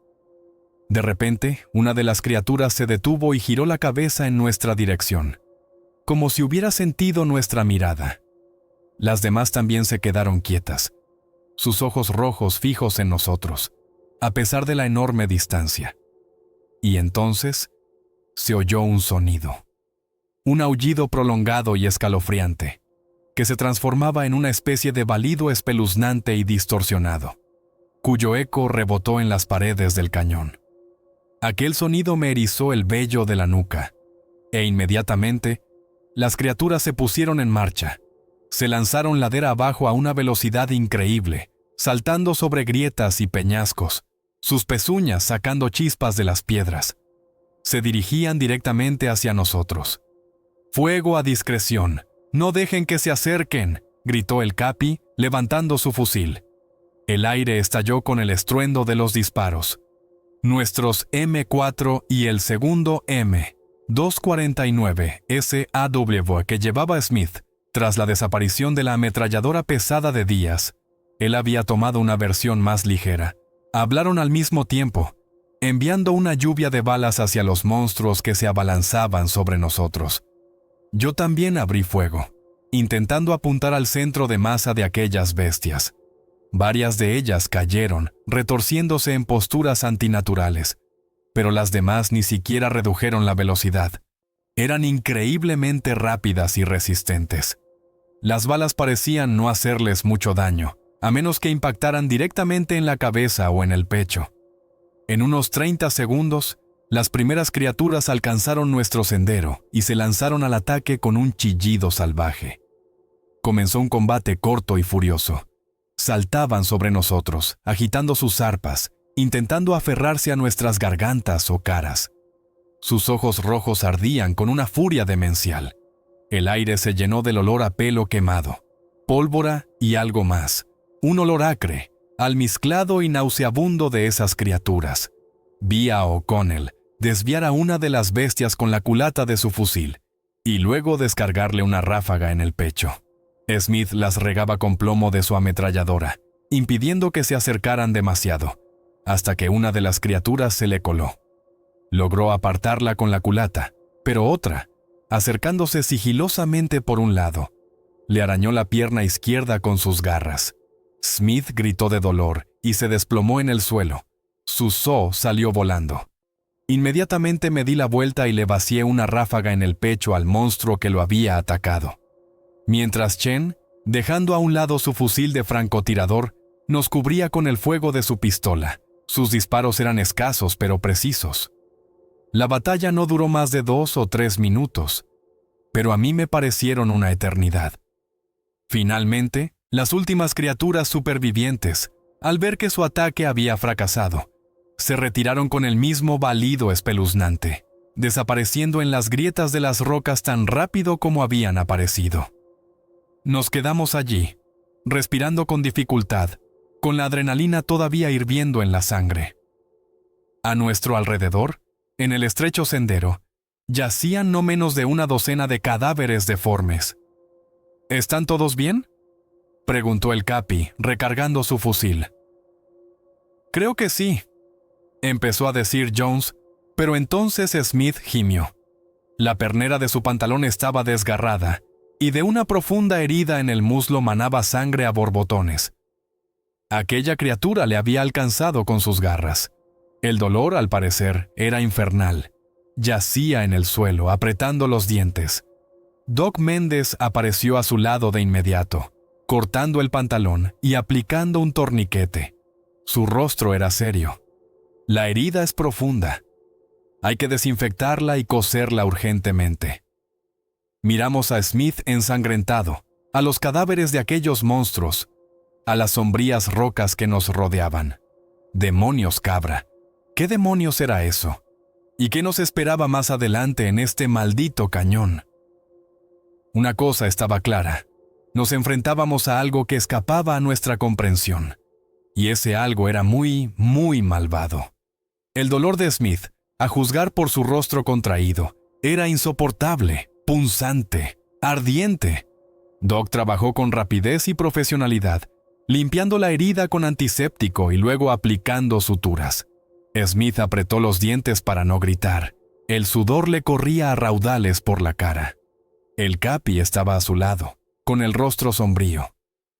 De repente, una de las criaturas se detuvo y giró la cabeza en nuestra dirección, como si hubiera sentido nuestra mirada. Las demás también se quedaron quietas, sus ojos rojos fijos en nosotros, a pesar de la enorme distancia. Y entonces se oyó un sonido, un aullido prolongado y escalofriante, que se transformaba en una especie de balido espeluznante y distorsionado, cuyo eco rebotó en las paredes del cañón. Aquel sonido me erizó el vello de la nuca, e inmediatamente las criaturas se pusieron en marcha. Se lanzaron ladera abajo a una velocidad increíble, saltando sobre grietas y peñascos, sus pezuñas sacando chispas de las piedras. Se dirigían directamente hacia nosotros. «Fuego a discreción, no dejen que se acerquen», gritó el Capi, levantando su fusil. El aire estalló con el estruendo de los disparos. Nuestros M4 y el segundo M249 SAW que llevaba Smith, tras la desaparición de la ametralladora pesada de Díaz, él había tomado una versión más ligera. Hablaron al mismo tiempo, enviando una lluvia de balas hacia los monstruos que se abalanzaban sobre nosotros. Yo también abrí fuego, intentando apuntar al centro de masa de aquellas bestias. Varias de ellas cayeron, retorciéndose en posturas antinaturales, pero las demás ni siquiera redujeron la velocidad. Eran increíblemente rápidas y resistentes. Las balas parecían no hacerles mucho daño, a menos que impactaran directamente en la cabeza o en el pecho. En unos 30 segundos, las primeras criaturas alcanzaron nuestro sendero y se lanzaron al ataque con un chillido salvaje. Comenzó un combate corto y furioso. Saltaban sobre nosotros, agitando sus arpas, intentando aferrarse a nuestras gargantas o caras. Sus ojos rojos ardían con una furia demencial. El aire se llenó del olor a pelo quemado, pólvora y algo más. Un olor acre, almizclado y nauseabundo de esas criaturas. Vi a O'Connell desviar a una de las bestias con la culata de su fusil y luego descargarle una ráfaga en el pecho. Smith las regaba con plomo de su ametralladora, impidiendo que se acercaran demasiado, hasta que una de las criaturas se le coló. Logró apartarla con la culata, pero otra, acercándose sigilosamente por un lado, le arañó la pierna izquierda con sus garras. Smith gritó de dolor y se desplomó en el suelo. Su zoo salió volando. Inmediatamente me di la vuelta y le vacié una ráfaga en el pecho al monstruo que lo había atacado. Mientras Chen, dejando a un lado su fusil de francotirador, nos cubría con el fuego de su pistola. Sus disparos eran escasos pero precisos. La batalla no duró más de 2 o 3 minutos, pero a mí me parecieron una eternidad. Finalmente, las últimas criaturas supervivientes, al ver que su ataque había fracasado, se retiraron con el mismo balido espeluznante, desapareciendo en las grietas de las rocas tan rápido como habían aparecido. Nos quedamos allí, respirando con dificultad, con la adrenalina todavía hirviendo en la sangre. A nuestro alrededor, en el estrecho sendero, yacían no menos de una docena de cadáveres deformes. ¿Están todos bien?, preguntó el Capi, recargando su fusil. «Creo que sí», empezó a decir Jones, pero entonces Smith gimió. La pernera de su pantalón estaba desgarrada, y de una profunda herida en el muslo manaba sangre a borbotones. Aquella criatura le había alcanzado con sus garras. El dolor, al parecer, era infernal. Yacía en el suelo, apretando los dientes. Doc Méndez apareció a su lado de inmediato, cortando el pantalón y aplicando un torniquete. Su rostro era serio. La herida es profunda. Hay que desinfectarla y coserla urgentemente. Miramos a Smith ensangrentado, a los cadáveres de aquellos monstruos, a las sombrías rocas que nos rodeaban. ¡Demonios, cabra! ¿Qué demonios era eso? ¿Y qué nos esperaba más adelante en este maldito cañón? Una cosa estaba clara. Nos enfrentábamos a algo que escapaba a nuestra comprensión. Y ese algo era muy, muy malvado. El dolor de Smith, a juzgar por su rostro contraído, era insoportable, punzante, ardiente. Doc trabajó con rapidez y profesionalidad, limpiando la herida con antiséptico y luego aplicando suturas. Smith apretó los dientes para no gritar. El sudor le corría a raudales por la cara. El Capi estaba a su lado, con el rostro sombrío.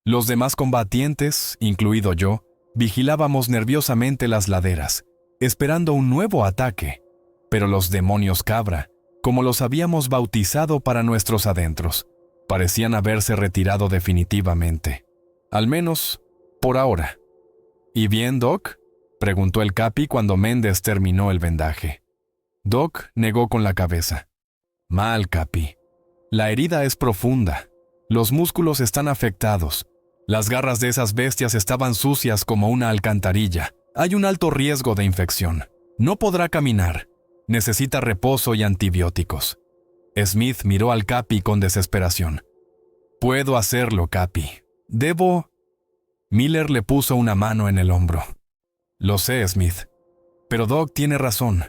Los demás combatientes, incluido yo, vigilábamos nerviosamente las laderas, esperando un nuevo ataque. Pero los demonios cabra, como los habíamos bautizado para nuestros adentros, parecían haberse retirado definitivamente. Al menos, por ahora. ¿Y bien, Doc?, preguntó el Capi cuando Méndez terminó el vendaje. Doc negó con la cabeza. Mal, Capi. La herida es profunda. Los músculos están afectados. Las garras de esas bestias estaban sucias como una alcantarilla. Hay un alto riesgo de infección. No podrá caminar. Necesita reposo y antibióticos. Smith miró al Capi con desesperación. Puedo hacerlo, Capi. Debo... Miller le puso una mano en el hombro. Lo sé, Smith. Pero Doc tiene razón.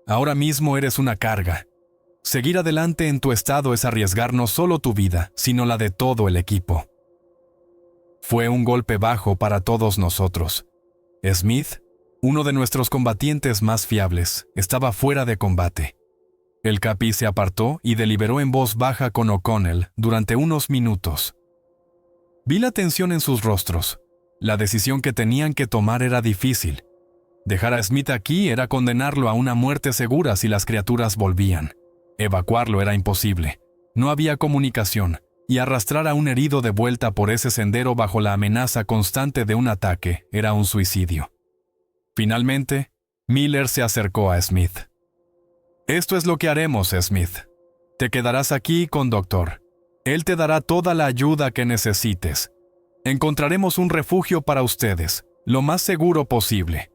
Ahora mismo eres una carga. Seguir adelante en tu estado es arriesgar no solo tu vida, sino la de todo el equipo. Fue un golpe bajo para todos nosotros. Smith, uno de nuestros combatientes más fiables, estaba fuera de combate. El Capi se apartó y deliberó en voz baja con O'Connell durante unos minutos. Vi la tensión en sus rostros. La decisión que tenían que tomar era difícil. Dejar a Smith aquí era condenarlo a una muerte segura si las criaturas volvían. Evacuarlo era imposible. No había comunicación, y arrastrar a un herido de vuelta por ese sendero bajo la amenaza constante de un ataque era un suicidio. Finalmente, Miller se acercó a Smith. Esto es lo que haremos, Smith. Te quedarás aquí con Doctor. Él te dará toda la ayuda que necesites. Encontraremos un refugio para ustedes, lo más seguro posible.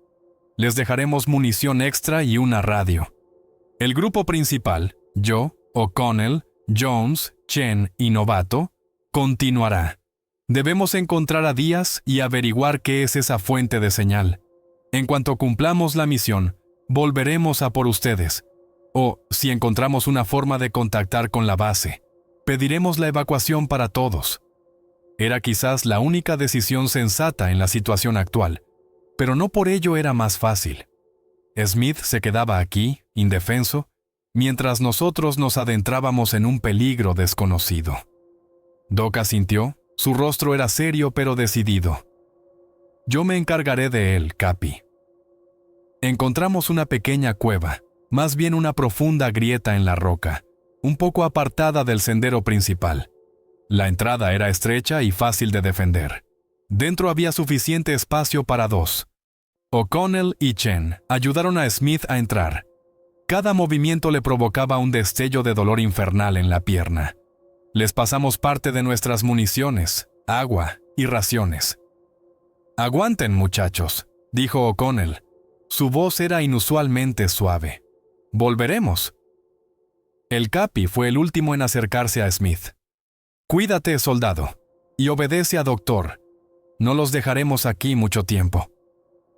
Les dejaremos munición extra y una radio. El grupo principal, yo, O'Connell, Jones, Chen y Novato, continuará. Debemos encontrar a Díaz y averiguar qué es esa fuente de señal. En cuanto cumplamos la misión, volveremos a por ustedes. O, si encontramos una forma de contactar con la base, pediremos la evacuación para todos. Era quizás la única decisión sensata en la situación actual, pero no por ello era más fácil. Smith se quedaba aquí, indefenso, mientras nosotros nos adentrábamos en un peligro desconocido. Doc asintió, su rostro era serio pero decidido. Yo me encargaré de él, Capi. Encontramos una pequeña cueva, más bien una profunda grieta en la roca, un poco apartada del sendero principal. La entrada era estrecha y fácil de defender. Dentro había suficiente espacio para dos. O'Connell y Chen ayudaron a Smith a entrar. Cada movimiento le provocaba un destello de dolor infernal en la pierna. Les pasamos parte de nuestras municiones, agua y raciones. «Aguanten, muchachos», dijo O'Connell. Su voz era inusualmente suave. «Volveremos». El Capi fue el último en acercarse a Smith. «Cuídate, soldado, y obedece a Doctor. No los dejaremos aquí mucho tiempo».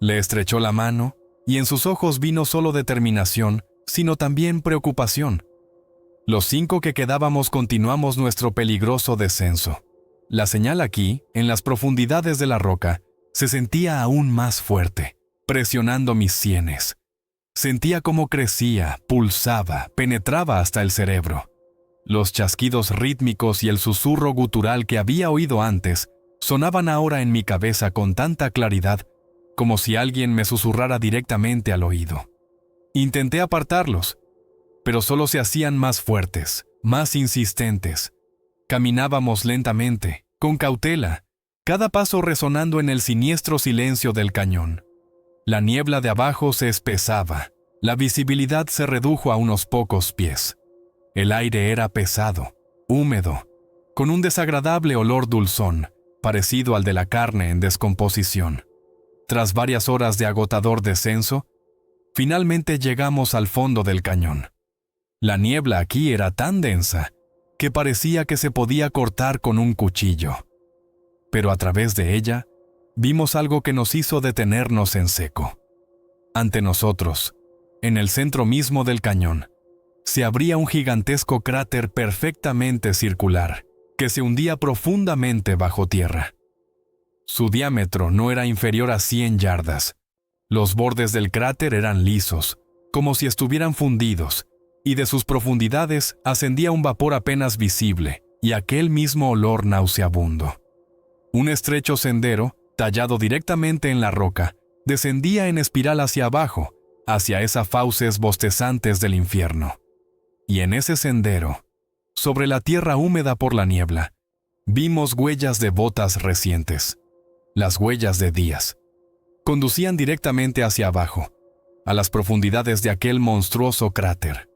Le estrechó la mano, y en sus ojos vi no solo determinación, sino también preocupación. Los 5 que quedábamos continuamos nuestro peligroso descenso. La señal aquí, en las profundidades de la roca, se sentía aún más fuerte, presionando mis sienes. Sentía cómo crecía, pulsaba, penetraba hasta el cerebro. Los chasquidos rítmicos y el susurro gutural que había oído antes sonaban ahora en mi cabeza con tanta claridad como si alguien me susurrara directamente al oído. Intenté apartarlos, pero solo se hacían más fuertes, más insistentes. Caminábamos lentamente, con cautela, cada paso resonando en el siniestro silencio del cañón. La niebla de abajo se espesaba, la visibilidad se redujo a unos pocos pies. El aire era pesado, húmedo, con un desagradable olor dulzón, parecido al de la carne en descomposición. Tras varias horas de agotador descenso, finalmente llegamos al fondo del cañón. La niebla aquí era tan densa que parecía que se podía cortar con un cuchillo. Pero a través de ella, vimos algo que nos hizo detenernos en seco. Ante nosotros, en el centro mismo del cañón, se abría un gigantesco cráter perfectamente circular, que se hundía profundamente bajo tierra. Su diámetro no era inferior a 100 yardas. Los bordes del cráter eran lisos, como si estuvieran fundidos, y de sus profundidades ascendía un vapor apenas visible y aquel mismo olor nauseabundo. Un estrecho sendero, tallado directamente en la roca, descendía en espiral hacia abajo, hacia esas fauces bostezantes del infierno. Y en ese sendero, sobre la tierra húmeda por la niebla, vimos huellas de botas recientes, las huellas de días. Conducían directamente hacia abajo, a las profundidades de aquel monstruoso cráter.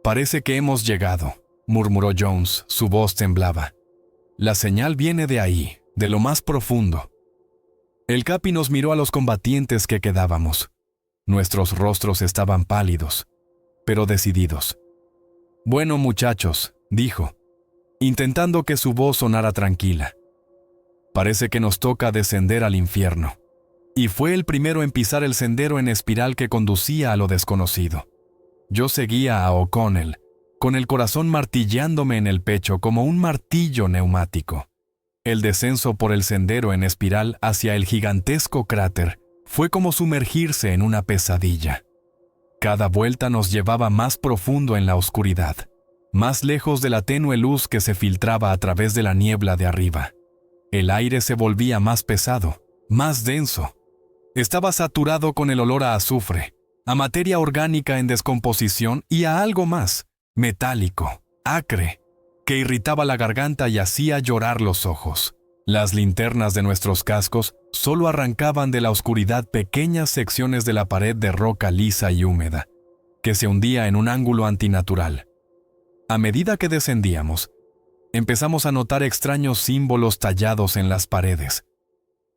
«Parece que hemos llegado», murmuró Jones, su voz temblaba. «La señal viene de ahí, de lo más profundo». El Capi nos miró a los combatientes que quedábamos. Nuestros rostros estaban pálidos, pero decididos. «Bueno, muchachos», dijo, intentando que su voz sonara tranquila. «Parece que nos toca descender al infierno». Y fue el primero en pisar el sendero en espiral que conducía a lo desconocido. Yo seguía a O'Connell, con el corazón martilleándome en el pecho como un martillo neumático. El descenso por el sendero en espiral hacia el gigantesco cráter fue como sumergirse en una pesadilla. Cada vuelta nos llevaba más profundo en la oscuridad, más lejos de la tenue luz que se filtraba a través de la niebla de arriba. El aire se volvía más pesado, más denso. Estaba saturado con el olor a azufre, a materia orgánica en descomposición y a algo más, metálico, acre, que irritaba la garganta y hacía llorar los ojos. Las linternas de nuestros cascos solo arrancaban de la oscuridad pequeñas secciones de la pared de roca lisa y húmeda, que se hundía en un ángulo antinatural. A medida que descendíamos, empezamos a notar extraños símbolos tallados en las paredes.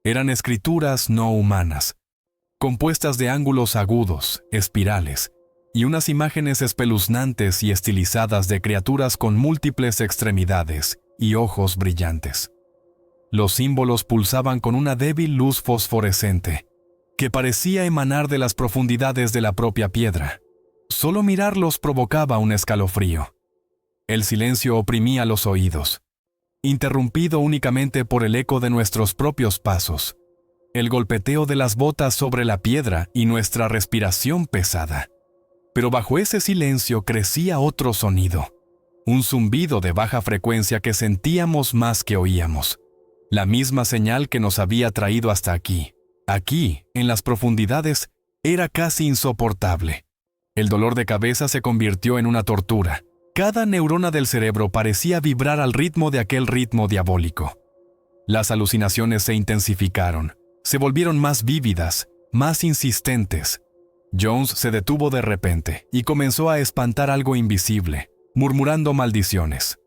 Eran escrituras no humanas, compuestas de ángulos agudos, espirales, y unas imágenes espeluznantes y estilizadas de criaturas con múltiples extremidades y ojos brillantes. Los símbolos pulsaban con una débil luz fosforescente, que parecía emanar de las profundidades de la propia piedra. Solo mirarlos provocaba un escalofrío. El silencio oprimía los oídos, interrumpido únicamente por el eco de nuestros propios pasos, el golpeteo de las botas sobre la piedra y nuestra respiración pesada. Pero bajo ese silencio crecía otro sonido, un zumbido de baja frecuencia que sentíamos más que oíamos. La misma señal que nos había traído hasta aquí. Aquí, en las profundidades, era casi insoportable. El dolor de cabeza se convirtió en una tortura. Cada neurona del cerebro parecía vibrar al ritmo de aquel ritmo diabólico. Las alucinaciones se intensificaron, se volvieron más vívidas, más insistentes. Jones se detuvo de repente y comenzó a espantar algo invisible, murmurando maldiciones.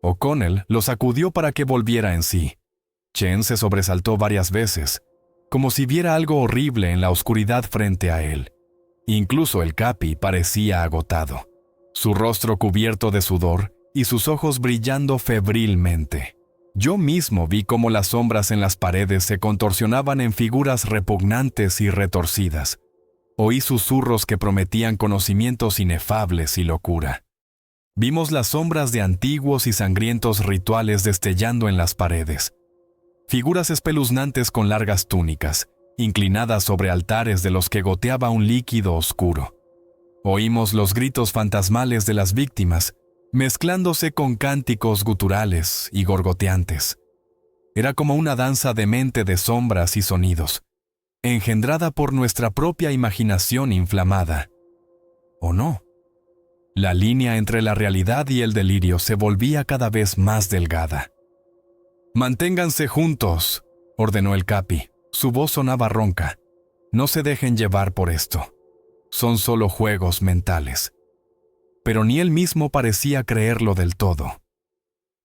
O'Connell lo sacudió para que volviera en sí. Chen se sobresaltó varias veces, como si viera algo horrible en la oscuridad frente a él. Incluso el Capi parecía agotado, su rostro cubierto de sudor y sus ojos brillando febrilmente. Yo mismo vi cómo las sombras en las paredes se contorsionaban en figuras repugnantes y retorcidas. Oí susurros que prometían conocimientos inefables y locura. Vimos las sombras de antiguos y sangrientos rituales destellando en las paredes. Figuras espeluznantes con largas túnicas, inclinadas sobre altares de los que goteaba un líquido oscuro. Oímos los gritos fantasmales de las víctimas, mezclándose con cánticos guturales y gorgoteantes. Era como una danza demente de sombras y sonidos. engendrada por nuestra propia imaginación inflamada. ¿O no? La línea entre la realidad y el delirio se volvía cada vez más delgada. «Manténganse juntos», ordenó el Capi. Su voz sonaba ronca. «No se dejen llevar por esto. Son solo juegos mentales». Pero ni él mismo parecía creerlo del todo.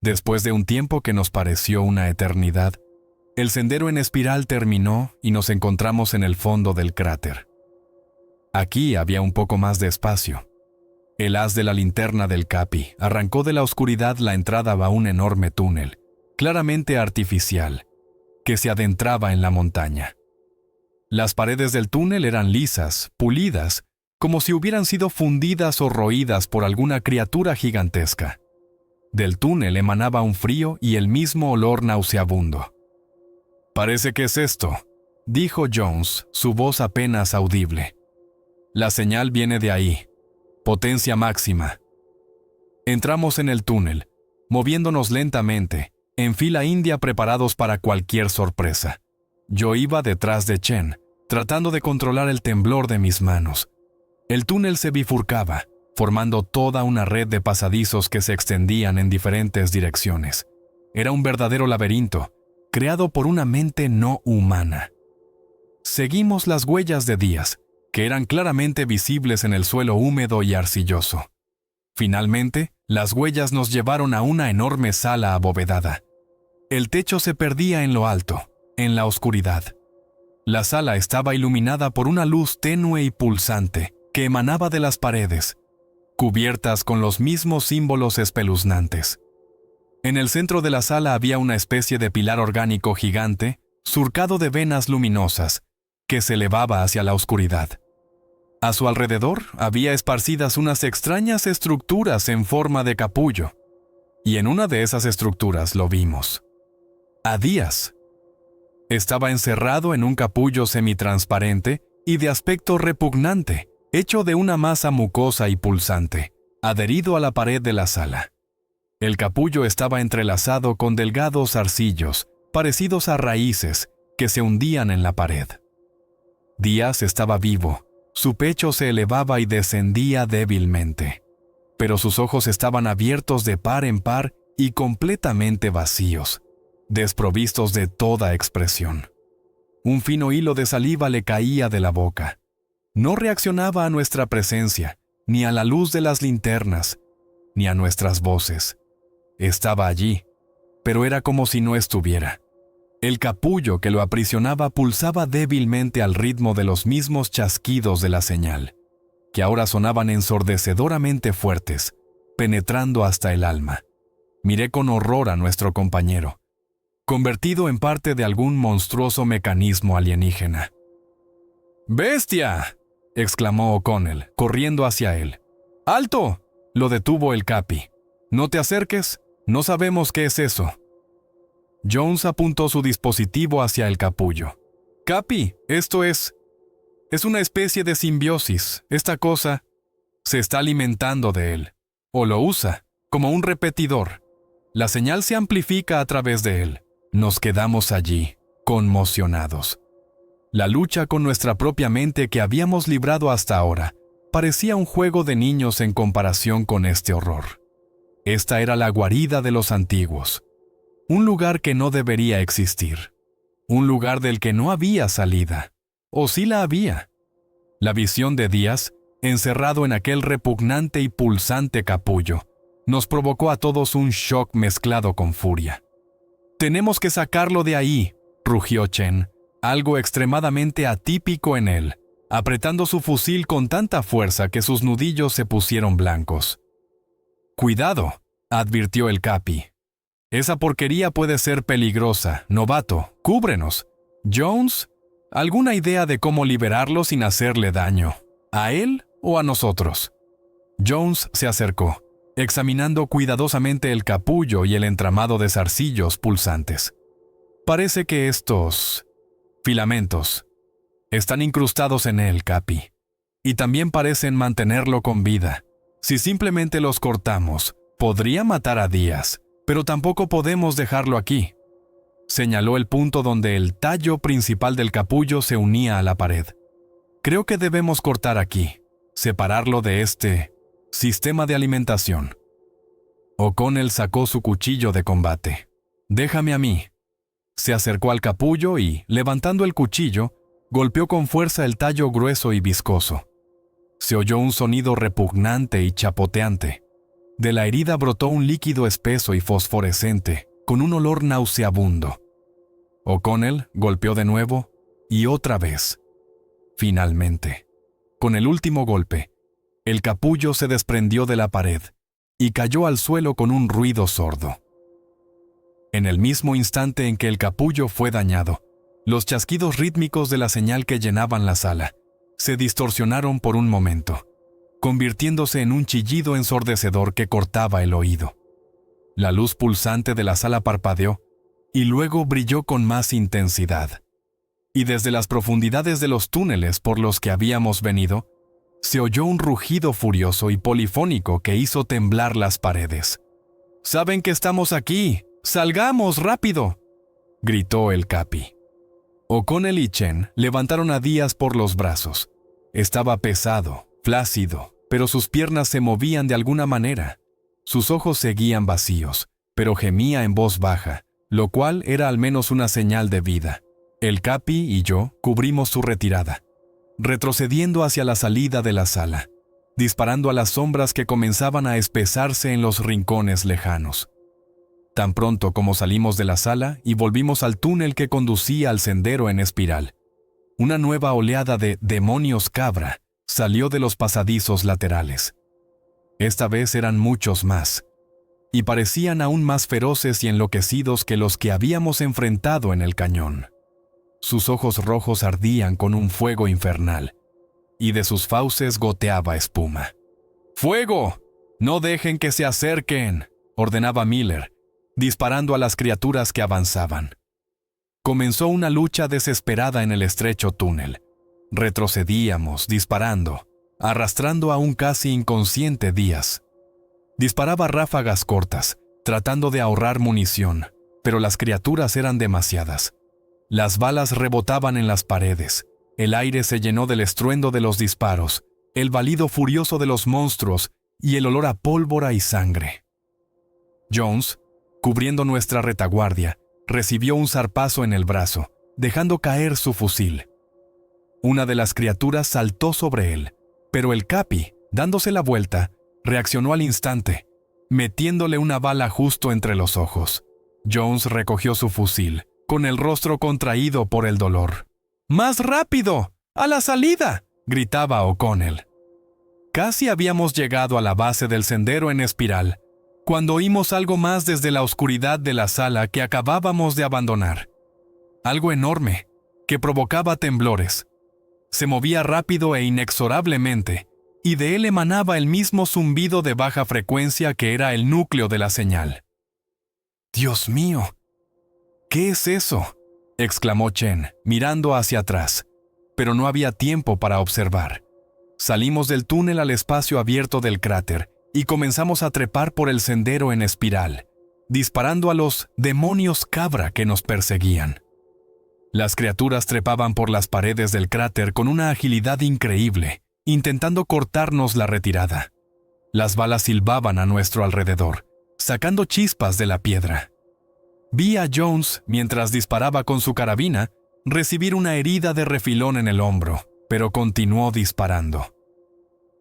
Después de un tiempo que nos pareció una eternidad, el sendero en espiral terminó y nos encontramos en el fondo del cráter. Aquí había un poco más de espacio. El haz de la linterna del Capi arrancó de la oscuridad la entrada a un enorme túnel, claramente artificial, que se adentraba en la montaña. Las paredes del túnel eran lisas, pulidas, como si hubieran sido fundidas o roídas por alguna criatura gigantesca. Del túnel emanaba un frío y el mismo olor nauseabundo. «Parece que es esto», dijo Jones, su voz apenas audible. «La señal viene de ahí. Potencia máxima». Entramos en el túnel, moviéndonos lentamente, en fila india preparados para cualquier sorpresa. Yo iba detrás de Chen, tratando de controlar el temblor de mis manos. El túnel se bifurcaba, formando toda una red de pasadizos que se extendían en diferentes direcciones. Era un verdadero laberinto, creado por una mente no humana. Seguimos las huellas de Díaz, que eran claramente visibles en el suelo húmedo y arcilloso. Finalmente, las huellas nos llevaron a una enorme sala abovedada. El techo se perdía en lo alto, en la oscuridad. La sala estaba iluminada por una luz tenue y pulsante que emanaba de las paredes, cubiertas con los mismos símbolos espeluznantes. En el centro de la sala había una especie de pilar orgánico gigante, surcado de venas luminosas, que se elevaba hacia la oscuridad. A su alrededor había esparcidas unas extrañas estructuras en forma de capullo, y en una de esas estructuras lo vimos. A Díaz. Estaba encerrado en un capullo semitransparente y de aspecto repugnante, hecho de una masa mucosa y pulsante, adherido a la pared de la sala. El capullo estaba entrelazado con delgados zarcillos, parecidos a raíces, que se hundían en la pared. Díaz estaba vivo, su pecho se elevaba y descendía débilmente, pero sus ojos estaban abiertos de par en par y completamente vacíos, desprovistos de toda expresión. Un fino hilo de saliva le caía de la boca. No reaccionaba a nuestra presencia, ni a la luz de las linternas, ni a nuestras voces. Estaba allí, pero era como si no estuviera. El capullo que lo aprisionaba pulsaba débilmente al ritmo de los mismos chasquidos de la señal, que ahora sonaban ensordecedoramente fuertes, penetrando hasta el alma. Miré con horror a nuestro compañero, convertido en parte de algún monstruoso mecanismo alienígena. «¡Bestia!», exclamó O'Connell, corriendo hacia él. «¡Alto!», lo detuvo el Capi. «No te acerques, no sabemos qué es eso». Jones apuntó su dispositivo hacia el capullo. «Capi, esto es una especie de simbiosis. Esta cosa se está alimentando de él, o lo usa, como un repetidor. La señal se amplifica a través de él». Nos quedamos allí, conmocionados. La lucha con nuestra propia mente que habíamos librado hasta ahora parecía un juego de niños en comparación con este horror. Esta era la guarida de los antiguos, un lugar que no debería existir, un lugar del que no había salida, o sí la había. La visión de Díaz, encerrado en aquel repugnante y pulsante capullo, nos provocó a todos un shock mezclado con furia. «Tenemos que sacarlo de ahí», rugió Chen, algo extremadamente atípico en él, apretando su fusil con tanta fuerza que sus nudillos se pusieron blancos. «Cuidado», advirtió el Capi. «Esa porquería puede ser peligrosa. Novato, cúbrenos. Jones, ¿alguna idea de cómo liberarlo sin hacerle daño? ¿A él o a nosotros?» Jones se acercó, examinando cuidadosamente el capullo y el entramado de zarcillos pulsantes. «Parece que estos filamentos están incrustados en él, Capi, y también parecen mantenerlo con vida. Si simplemente los cortamos, podría matar a Díaz, pero tampoco podemos dejarlo aquí». Señaló el punto donde el tallo principal del capullo se unía a la pared. Creo que debemos cortar aquí, separarlo de este sistema de alimentación. O'Connell sacó su cuchillo de combate. «Déjame a mí». Se acercó al capullo y, levantando el cuchillo, golpeó con fuerza el tallo grueso y viscoso. Se oyó un sonido repugnante y chapoteante. De la herida brotó un líquido espeso y fosforescente, con un olor nauseabundo. O'Connell golpeó de nuevo y otra vez. Finalmente, con el último golpe, el capullo se desprendió de la pared y cayó al suelo con un ruido sordo. En el mismo instante en que el capullo fue dañado, los chasquidos rítmicos de la señal que llenaban la sala se distorsionaron por un momento, convirtiéndose en un chillido ensordecedor que cortaba el oído. La luz pulsante de la sala parpadeó y luego brilló con más intensidad. Y desde las profundidades de los túneles por los que habíamos venido, se oyó un rugido furioso y polifónico que hizo temblar las paredes. «¡Saben que estamos aquí! ¡Salgamos rápido!», gritó el Capi. O'Connell y Chen levantaron a Díaz por los brazos. Estaba pesado, flácido, pero sus piernas se movían de alguna manera. Sus ojos seguían vacíos, pero gemía en voz baja, lo cual era al menos una señal de vida. El Capi y yo cubrimos su retirada, retrocediendo hacia la salida de la sala, disparando a las sombras que comenzaban a espesarse en los rincones lejanos. Tan pronto como salimos de la sala y volvimos al túnel que conducía al sendero en espiral, una nueva oleada de demonios cabra salió de los pasadizos laterales. Esta vez eran muchos más, y parecían aún más feroces y enloquecidos que los que habíamos enfrentado en el cañón. Sus ojos rojos ardían con un fuego infernal, y de sus fauces goteaba espuma. «¡Fuego! ¡No dejen que se acerquen!», ordenaba Miller, disparando a las criaturas que avanzaban. Comenzó una lucha desesperada en el estrecho túnel. Retrocedíamos, disparando, arrastrando a un casi inconsciente Díaz. Disparaba ráfagas cortas, tratando de ahorrar munición, pero las criaturas eran demasiadas. Las balas rebotaban en las paredes, el aire se llenó del estruendo de los disparos, el balido furioso de los monstruos y el olor a pólvora y sangre. Jones, cubriendo nuestra retaguardia, recibió un zarpazo en el brazo, dejando caer su fusil. Una de las criaturas saltó sobre él, pero el Capi, dándose la vuelta, reaccionó al instante, metiéndole una bala justo entre los ojos. Jones recogió su fusil, con el rostro contraído por el dolor. «¡Más rápido! ¡A la salida!», gritaba O'Connell. Casi habíamos llegado a la base del sendero en espiral, cuando oímos algo más desde la oscuridad de la sala que acabábamos de abandonar. Algo enorme, que provocaba temblores. Se movía rápido e inexorablemente, y de él emanaba el mismo zumbido de baja frecuencia que era el núcleo de la señal. «¡Dios mío! ¿Qué es eso?», exclamó Chen, mirando hacia atrás, pero no había tiempo para observar. Salimos del túnel al espacio abierto del cráter y comenzamos a trepar por el sendero en espiral, disparando a los demonios cabra que nos perseguían. Las criaturas trepaban por las paredes del cráter con una agilidad increíble, intentando cortarnos la retirada. Las balas silbaban a nuestro alrededor, sacando chispas de la piedra. Vi a Jones, mientras disparaba con su carabina, recibir una herida de refilón en el hombro, pero continuó disparando.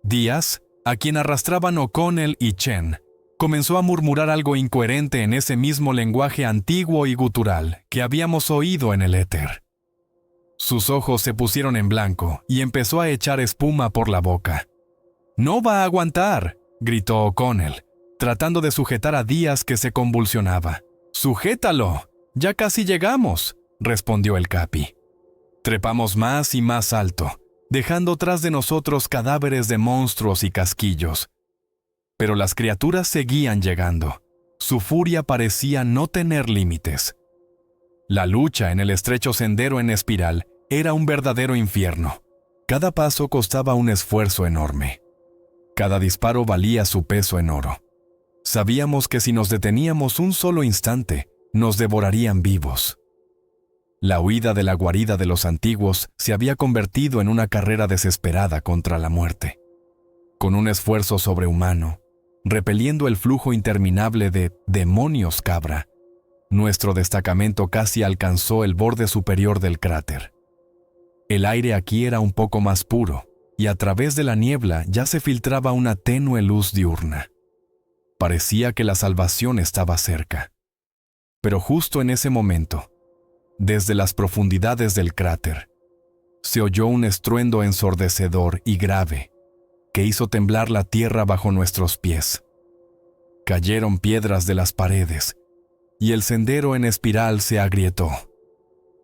Díaz, a quien arrastraban O'Connell y Chen, comenzó a murmurar algo incoherente en ese mismo lenguaje antiguo y gutural que habíamos oído en el éter. Sus ojos se pusieron en blanco y empezó a echar espuma por la boca. «¡No va a aguantar!», gritó O'Connell, tratando de sujetar a Díaz que se convulsionaba. «¡Sujétalo! ¡Ya casi llegamos!», respondió el Capi. Trepamos más y más alto, dejando tras de nosotros cadáveres de monstruos y casquillos. Pero las criaturas seguían llegando. Su furia parecía no tener límites. La lucha en el estrecho sendero en espiral era un verdadero infierno. Cada paso costaba un esfuerzo enorme. Cada disparo valía su peso en oro. Sabíamos que si nos deteníamos un solo instante, nos devorarían vivos. La huida de la guarida de los antiguos se había convertido en una carrera desesperada contra la muerte. Con un esfuerzo sobrehumano, repeliendo el flujo interminable de demonios cabra, nuestro destacamento casi alcanzó el borde superior del cráter. El aire aquí era un poco más puro, y a través de la niebla ya se filtraba una tenue luz diurna. Parecía que la salvación estaba cerca. Pero justo en ese momento, desde las profundidades del cráter, se oyó un estruendo ensordecedor y grave que hizo temblar la tierra bajo nuestros pies. Cayeron piedras de las paredes y el sendero en espiral se agrietó.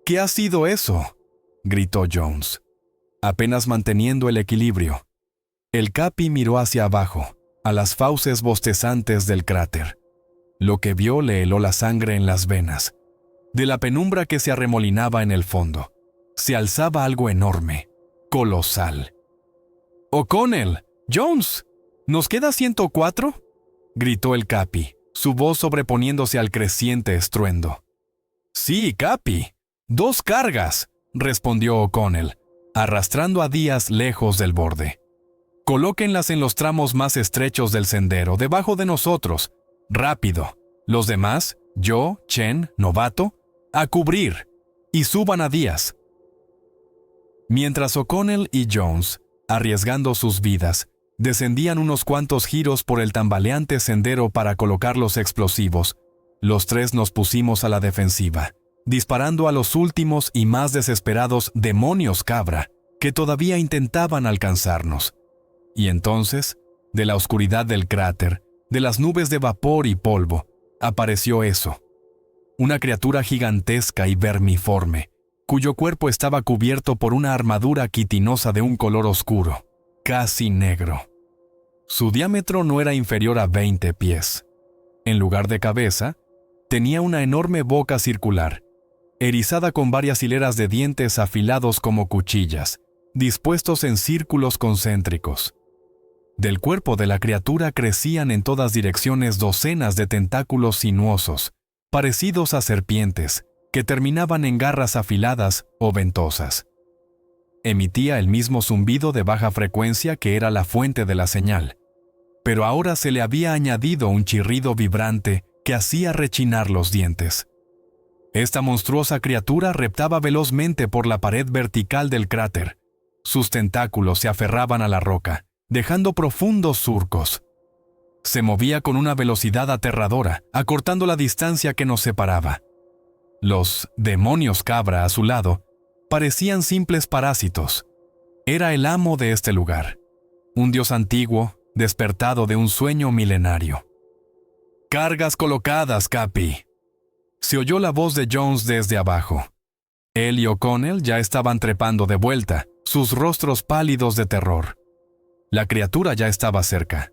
«¿Qué ha sido eso?», gritó Jones, apenas manteniendo el equilibrio. El Capi miró hacia abajo, a las fauces bostezantes del cráter. Lo que vio le heló la sangre en las venas. De la penumbra que se arremolinaba en el fondo, se alzaba algo enorme, colosal. «¡O'Connell! ¡Jones! ¿Nos queda 104?» gritó el Capi, su voz sobreponiéndose al creciente estruendo. «Sí, Capi. 2 cargas», respondió O'Connell, arrastrando a Díaz lejos del borde. «Colóquenlas en los tramos más estrechos del sendero, debajo de nosotros. Rápido. Los demás, yo, Chen, Novato, a cubrir. Y suban a Díaz». Mientras O'Connell y Jones, arriesgando sus vidas, descendían unos cuantos giros por el tambaleante sendero para colocar los explosivos, los 3 nos pusimos a la defensiva, disparando a los últimos y más desesperados demonios cabra que todavía intentaban alcanzarnos. Y entonces, de la oscuridad del cráter, de las nubes de vapor y polvo, apareció eso. Una criatura gigantesca y vermiforme, cuyo cuerpo estaba cubierto por una armadura quitinosa de un color oscuro, casi negro. Su diámetro no era inferior a 20 pies. En lugar de cabeza, tenía una enorme boca circular, erizada con varias hileras de dientes afilados como cuchillas, dispuestos en círculos concéntricos. Del cuerpo de la criatura crecían en todas direcciones docenas de tentáculos sinuosos, parecidos a serpientes, que terminaban en garras afiladas o ventosas. Emitía el mismo zumbido de baja frecuencia que era la fuente de la señal, pero ahora se le había añadido un chirrido vibrante que hacía rechinar los dientes. Esta monstruosa criatura reptaba velozmente por la pared vertical del cráter. Sus tentáculos se aferraban a la roca, dejando profundos surcos. Se movía con una velocidad aterradora, acortando la distancia que nos separaba. Los demonios cabra a su lado parecían simples parásitos. Era el amo de este lugar, un dios antiguo, despertado de un sueño milenario. «Cargas colocadas, Capi», se oyó la voz de Jones desde abajo. Él y O'Connell ya estaban trepando de vuelta, sus rostros pálidos de terror. La criatura ya estaba cerca.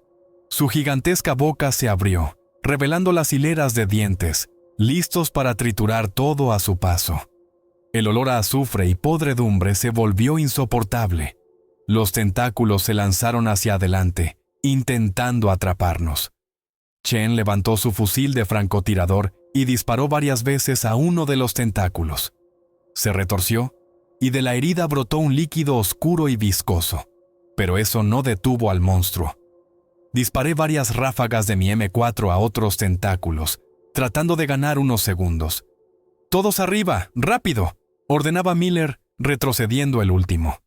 Su gigantesca boca se abrió, revelando las hileras de dientes, listos para triturar todo a su paso. El olor a azufre y podredumbre se volvió insoportable. Los tentáculos se lanzaron hacia adelante, intentando atraparnos. Chen levantó su fusil de francotirador y disparó varias veces a uno de los tentáculos. Se retorció, y de la herida brotó un líquido oscuro y viscoso. Pero eso no detuvo al monstruo. Disparé varias ráfagas de mi M4 a otros tentáculos, tratando de ganar unos segundos. «¡Todos arriba! ¡Rápido!», ordenaba Miller, retrocediendo el último.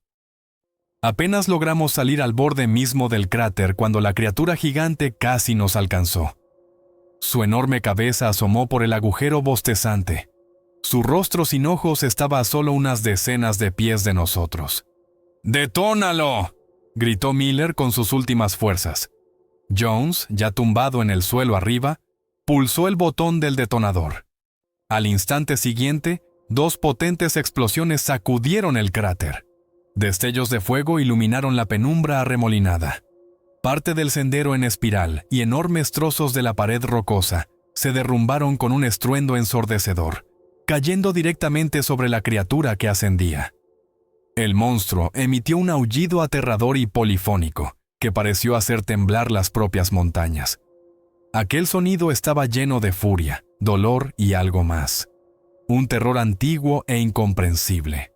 Apenas logramos salir al borde mismo del cráter cuando la criatura gigante casi nos alcanzó. Su enorme cabeza asomó por el agujero bostezante. Su rostro sin ojos estaba a solo unas decenas de pies de nosotros. «¡Detónalo!», gritó Miller con sus últimas fuerzas. Jones, ya tumbado en el suelo arriba, pulsó el botón del detonador. Al instante siguiente, 2 potentes explosiones sacudieron el cráter. Destellos de fuego iluminaron la penumbra arremolinada. Parte del sendero en espiral y enormes trozos de la pared rocosa se derrumbaron con un estruendo ensordecedor, cayendo directamente sobre la criatura que ascendía. El monstruo emitió un aullido aterrador y polifónico que pareció hacer temblar las propias montañas. Aquel sonido estaba lleno de furia, dolor y algo más. un terror antiguo e incomprensible.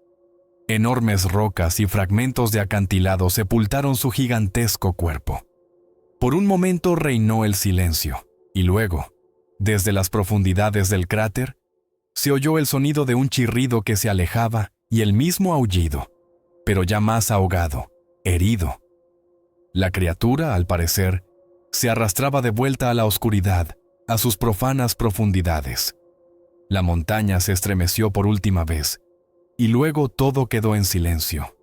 Enormes rocas y fragmentos de acantilado sepultaron su gigantesco cuerpo. Por un momento reinó el silencio, y luego, desde las profundidades del cráter, se oyó el sonido de un chirrido que se alejaba y el mismo aullido, pero ya más ahogado, herido. La criatura, al parecer, se arrastraba de vuelta a la oscuridad, a sus profanas profundidades. La montaña se estremeció por última vez, y luego todo quedó en silencio.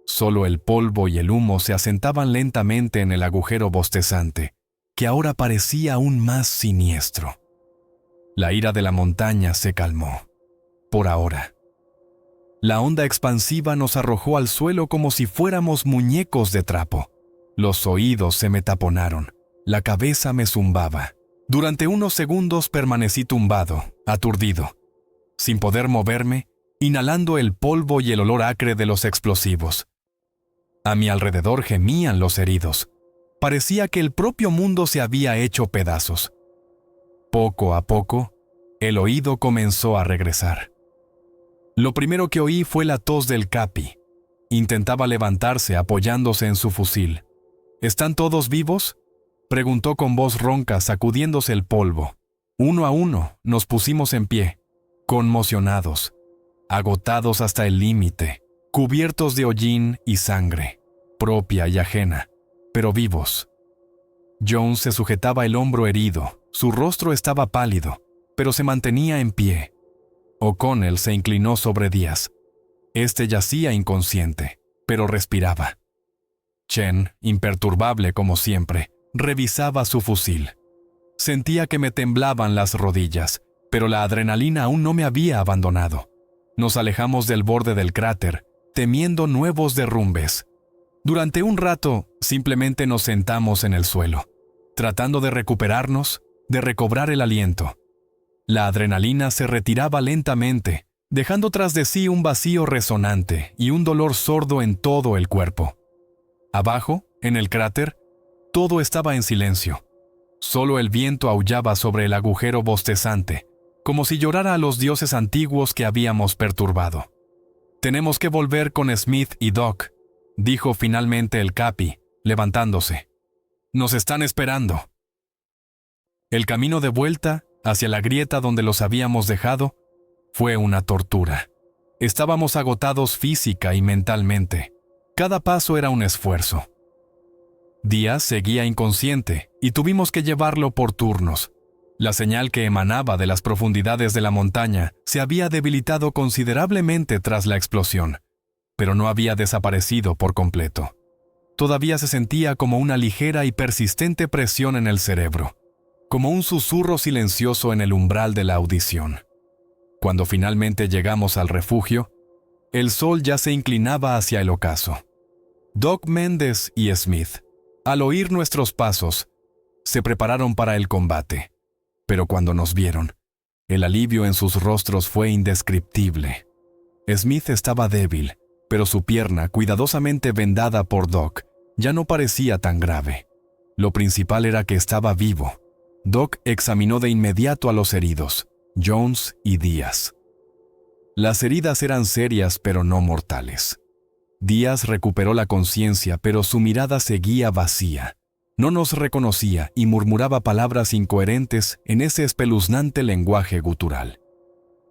Solo el polvo y el humo se asentaban lentamente en el agujero bostezante, que ahora parecía aún más siniestro. La ira de la montaña se calmó, por ahora. La onda expansiva nos arrojó al suelo como si fuéramos muñecos de trapo. Los oídos se me taponaron, la cabeza me zumbaba. Durante unos segundos permanecí tumbado, aturdido, sin poder moverme, inhalando el polvo y el olor acre de los explosivos. A mi alrededor gemían los heridos. Parecía que el propio mundo se había hecho pedazos. Poco a poco, el oído comenzó a regresar. Lo primero que oí fue la tos del Capi. Intentaba levantarse apoyándose en su fusil. ¿Están todos vivos?, preguntó con voz ronca, sacudiéndose el polvo. Uno a uno nos pusimos en pie, conmocionados, agotados hasta el límite, cubiertos de hollín y sangre, propia y ajena, pero vivos. Jones se sujetaba el hombro herido, su rostro estaba pálido, pero se mantenía en pie. O'Connell se inclinó sobre Díaz. Este yacía inconsciente, pero respiraba. Chen, imperturbable como siempre, revisaba su fusil. Sentía que me temblaban las rodillas, pero la adrenalina aún no me había abandonado. Nos alejamos del borde del cráter, temiendo nuevos derrumbes. Durante un rato, simplemente nos sentamos en el suelo, tratando de recuperarnos, de recobrar el aliento. La adrenalina se retiraba lentamente, dejando tras de sí un vacío resonante y un dolor sordo en todo el cuerpo. Abajo, en el cráter, todo estaba en silencio. Solo el viento aullaba sobre el agujero bostezante, como si llorara a los dioses antiguos que habíamos perturbado. «Tenemos que volver con Smith y Doc», dijo finalmente el Capi, levantándose. «Nos están esperando». El camino de vuelta, hacia la grieta donde los habíamos dejado, fue una tortura. Estábamos agotados física y mentalmente. Cada paso era un esfuerzo. Díaz seguía inconsciente y tuvimos que llevarlo por turnos. La señal que emanaba de las profundidades de la montaña se había debilitado considerablemente tras la explosión, pero no había desaparecido por completo. Todavía se sentía como una ligera y persistente presión en el cerebro, como un susurro silencioso en el umbral de la audición. Cuando finalmente llegamos al refugio, el sol ya se inclinaba hacia el ocaso. Doc Méndez y Smith, al oír nuestros pasos, se prepararon para el combate. Pero cuando nos vieron, el alivio en sus rostros fue indescriptible. Smith estaba débil, pero su pierna, cuidadosamente vendada por Doc, ya no parecía tan grave. Lo principal era que estaba vivo. Doc examinó de inmediato a los heridos, Jones y Díaz. Las heridas eran serias pero no mortales. Díaz recuperó la conciencia, pero su mirada seguía vacía. No nos reconocía y murmuraba palabras incoherentes en ese espeluznante lenguaje gutural.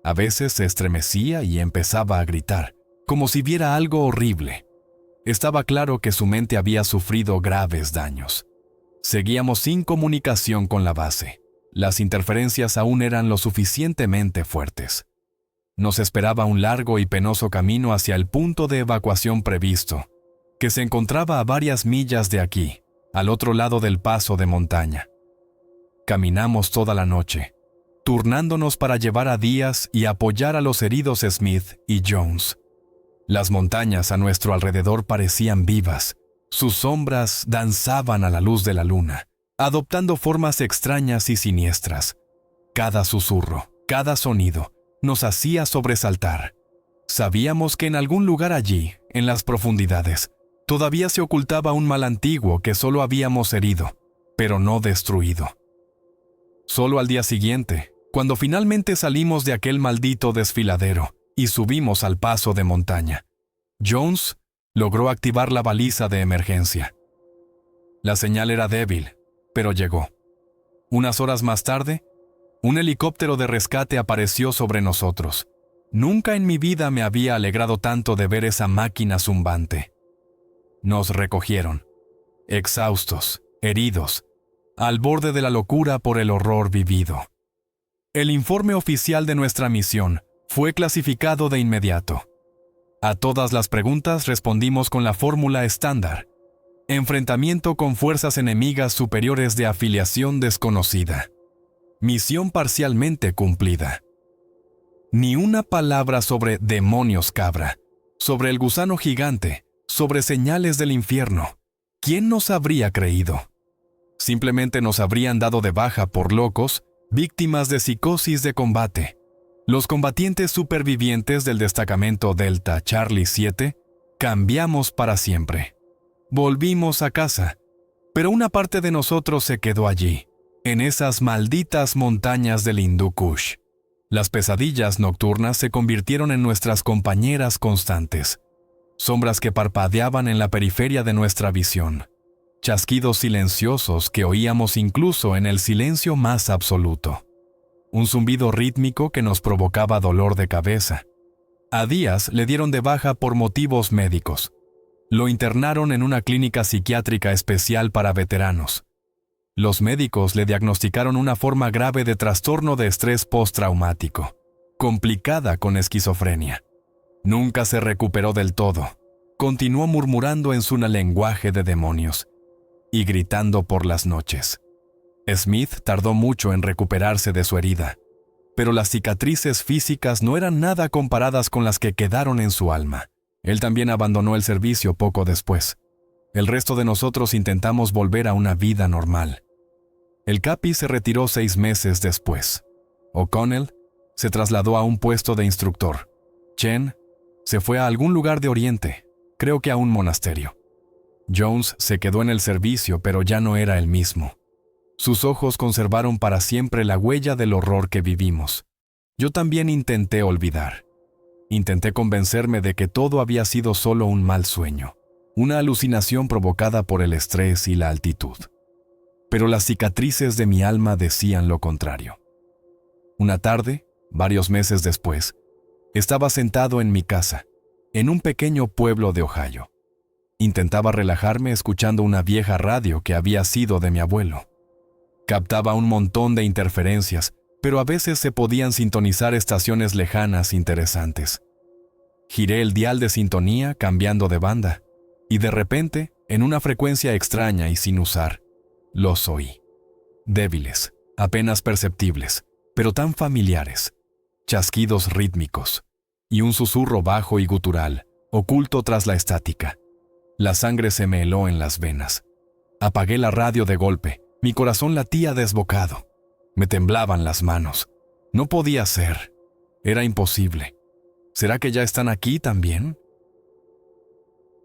A veces se estremecía y empezaba a gritar, como si viera algo horrible. Estaba claro que su mente había sufrido graves daños. Seguíamos sin comunicación con la base. Las interferencias aún eran lo suficientemente fuertes. Nos esperaba un largo y penoso camino hacia el punto de evacuación previsto, que se encontraba a varias millas de aquí, al otro lado del paso de montaña. Caminamos toda la noche, turnándonos para llevar a Díaz y apoyar a los heridos Smith y Jones. Las montañas a nuestro alrededor parecían vivas. Sus sombras danzaban a la luz de la luna, adoptando formas extrañas y siniestras. Cada susurro, cada sonido, nos hacía sobresaltar. Sabíamos que en algún lugar allí, en las profundidades, todavía se ocultaba un mal antiguo que solo habíamos herido, pero no destruido. Solo al día siguiente, Cuando finalmente salimos de aquel maldito desfiladero y subimos al paso de montaña, Jones logró activar la baliza de emergencia. La señal era débil, pero llegó. Unas horas más tarde, un helicóptero de rescate apareció sobre nosotros. Nunca en mi vida me había alegrado tanto de ver esa máquina zumbante. Nos recogieron, exhaustos, heridos, al borde de la locura por el horror vivido. El informe oficial de nuestra misión fue clasificado de inmediato. A todas las preguntas respondimos con la fórmula estándar: enfrentamiento con fuerzas enemigas superiores de afiliación desconocida. Misión parcialmente cumplida. Ni una palabra sobre demonios cabra, sobre el gusano gigante, sobre señales del infierno. ¿Quién nos habría creído? Simplemente nos habrían dado de baja por locos, víctimas de psicosis de combate. Los combatientes supervivientes del destacamento Delta Charlie 7 cambiamos para siempre. Volvimos a casa, pero una parte de nosotros se quedó allí, en esas malditas montañas del Hindú Kush. Las pesadillas nocturnas se convirtieron en nuestras compañeras constantes, sombras que parpadeaban en la periferia de nuestra visión, chasquidos silenciosos que oíamos incluso en el silencio más absoluto, un zumbido rítmico que nos provocaba dolor de cabeza. A Díaz le dieron de baja por motivos médicos. Lo internaron en una clínica psiquiátrica especial para veteranos. Los médicos le diagnosticaron una forma grave de trastorno de estrés postraumático, complicada con esquizofrenia. Nunca se recuperó del todo. Continuó murmurando en su lenguaje de demonios y gritando por las noches. Smith tardó mucho en recuperarse de su herida, pero las cicatrices físicas no eran nada comparadas con las que quedaron en su alma. Él también abandonó el servicio poco después. El resto de nosotros intentamos volver a una vida normal. El Capi se retiró 6 meses después. O'Connell se trasladó a un puesto de instructor. Chen se fue a algún lugar de Oriente, creo que a un monasterio. Jones se quedó en el servicio, pero ya no era el mismo. Sus ojos conservaron para siempre la huella del horror que vivimos. Yo también intenté olvidar. Intenté convencerme de que todo había sido solo un mal sueño, una alucinación provocada por el estrés y la altitud. Pero las cicatrices de mi alma decían lo contrario. Una tarde, varios meses después, estaba sentado en mi casa, en un pequeño pueblo de Ohio. Intentaba relajarme escuchando una vieja radio que había sido de mi abuelo. Captaba un montón de interferencias, pero a veces se podían sintonizar estaciones lejanas interesantes. Giré el dial de sintonía cambiando de banda, y de repente, en una frecuencia extraña y sin usar, los oí. Débiles, apenas perceptibles, pero tan familiares. Chasquidos rítmicos, y un susurro bajo y gutural, oculto tras la estática. La sangre se me heló en las venas. Apagué la radio de golpe. Mi corazón latía desbocado. Me temblaban las manos. No podía ser. Era imposible. ¿Será que ya están aquí también?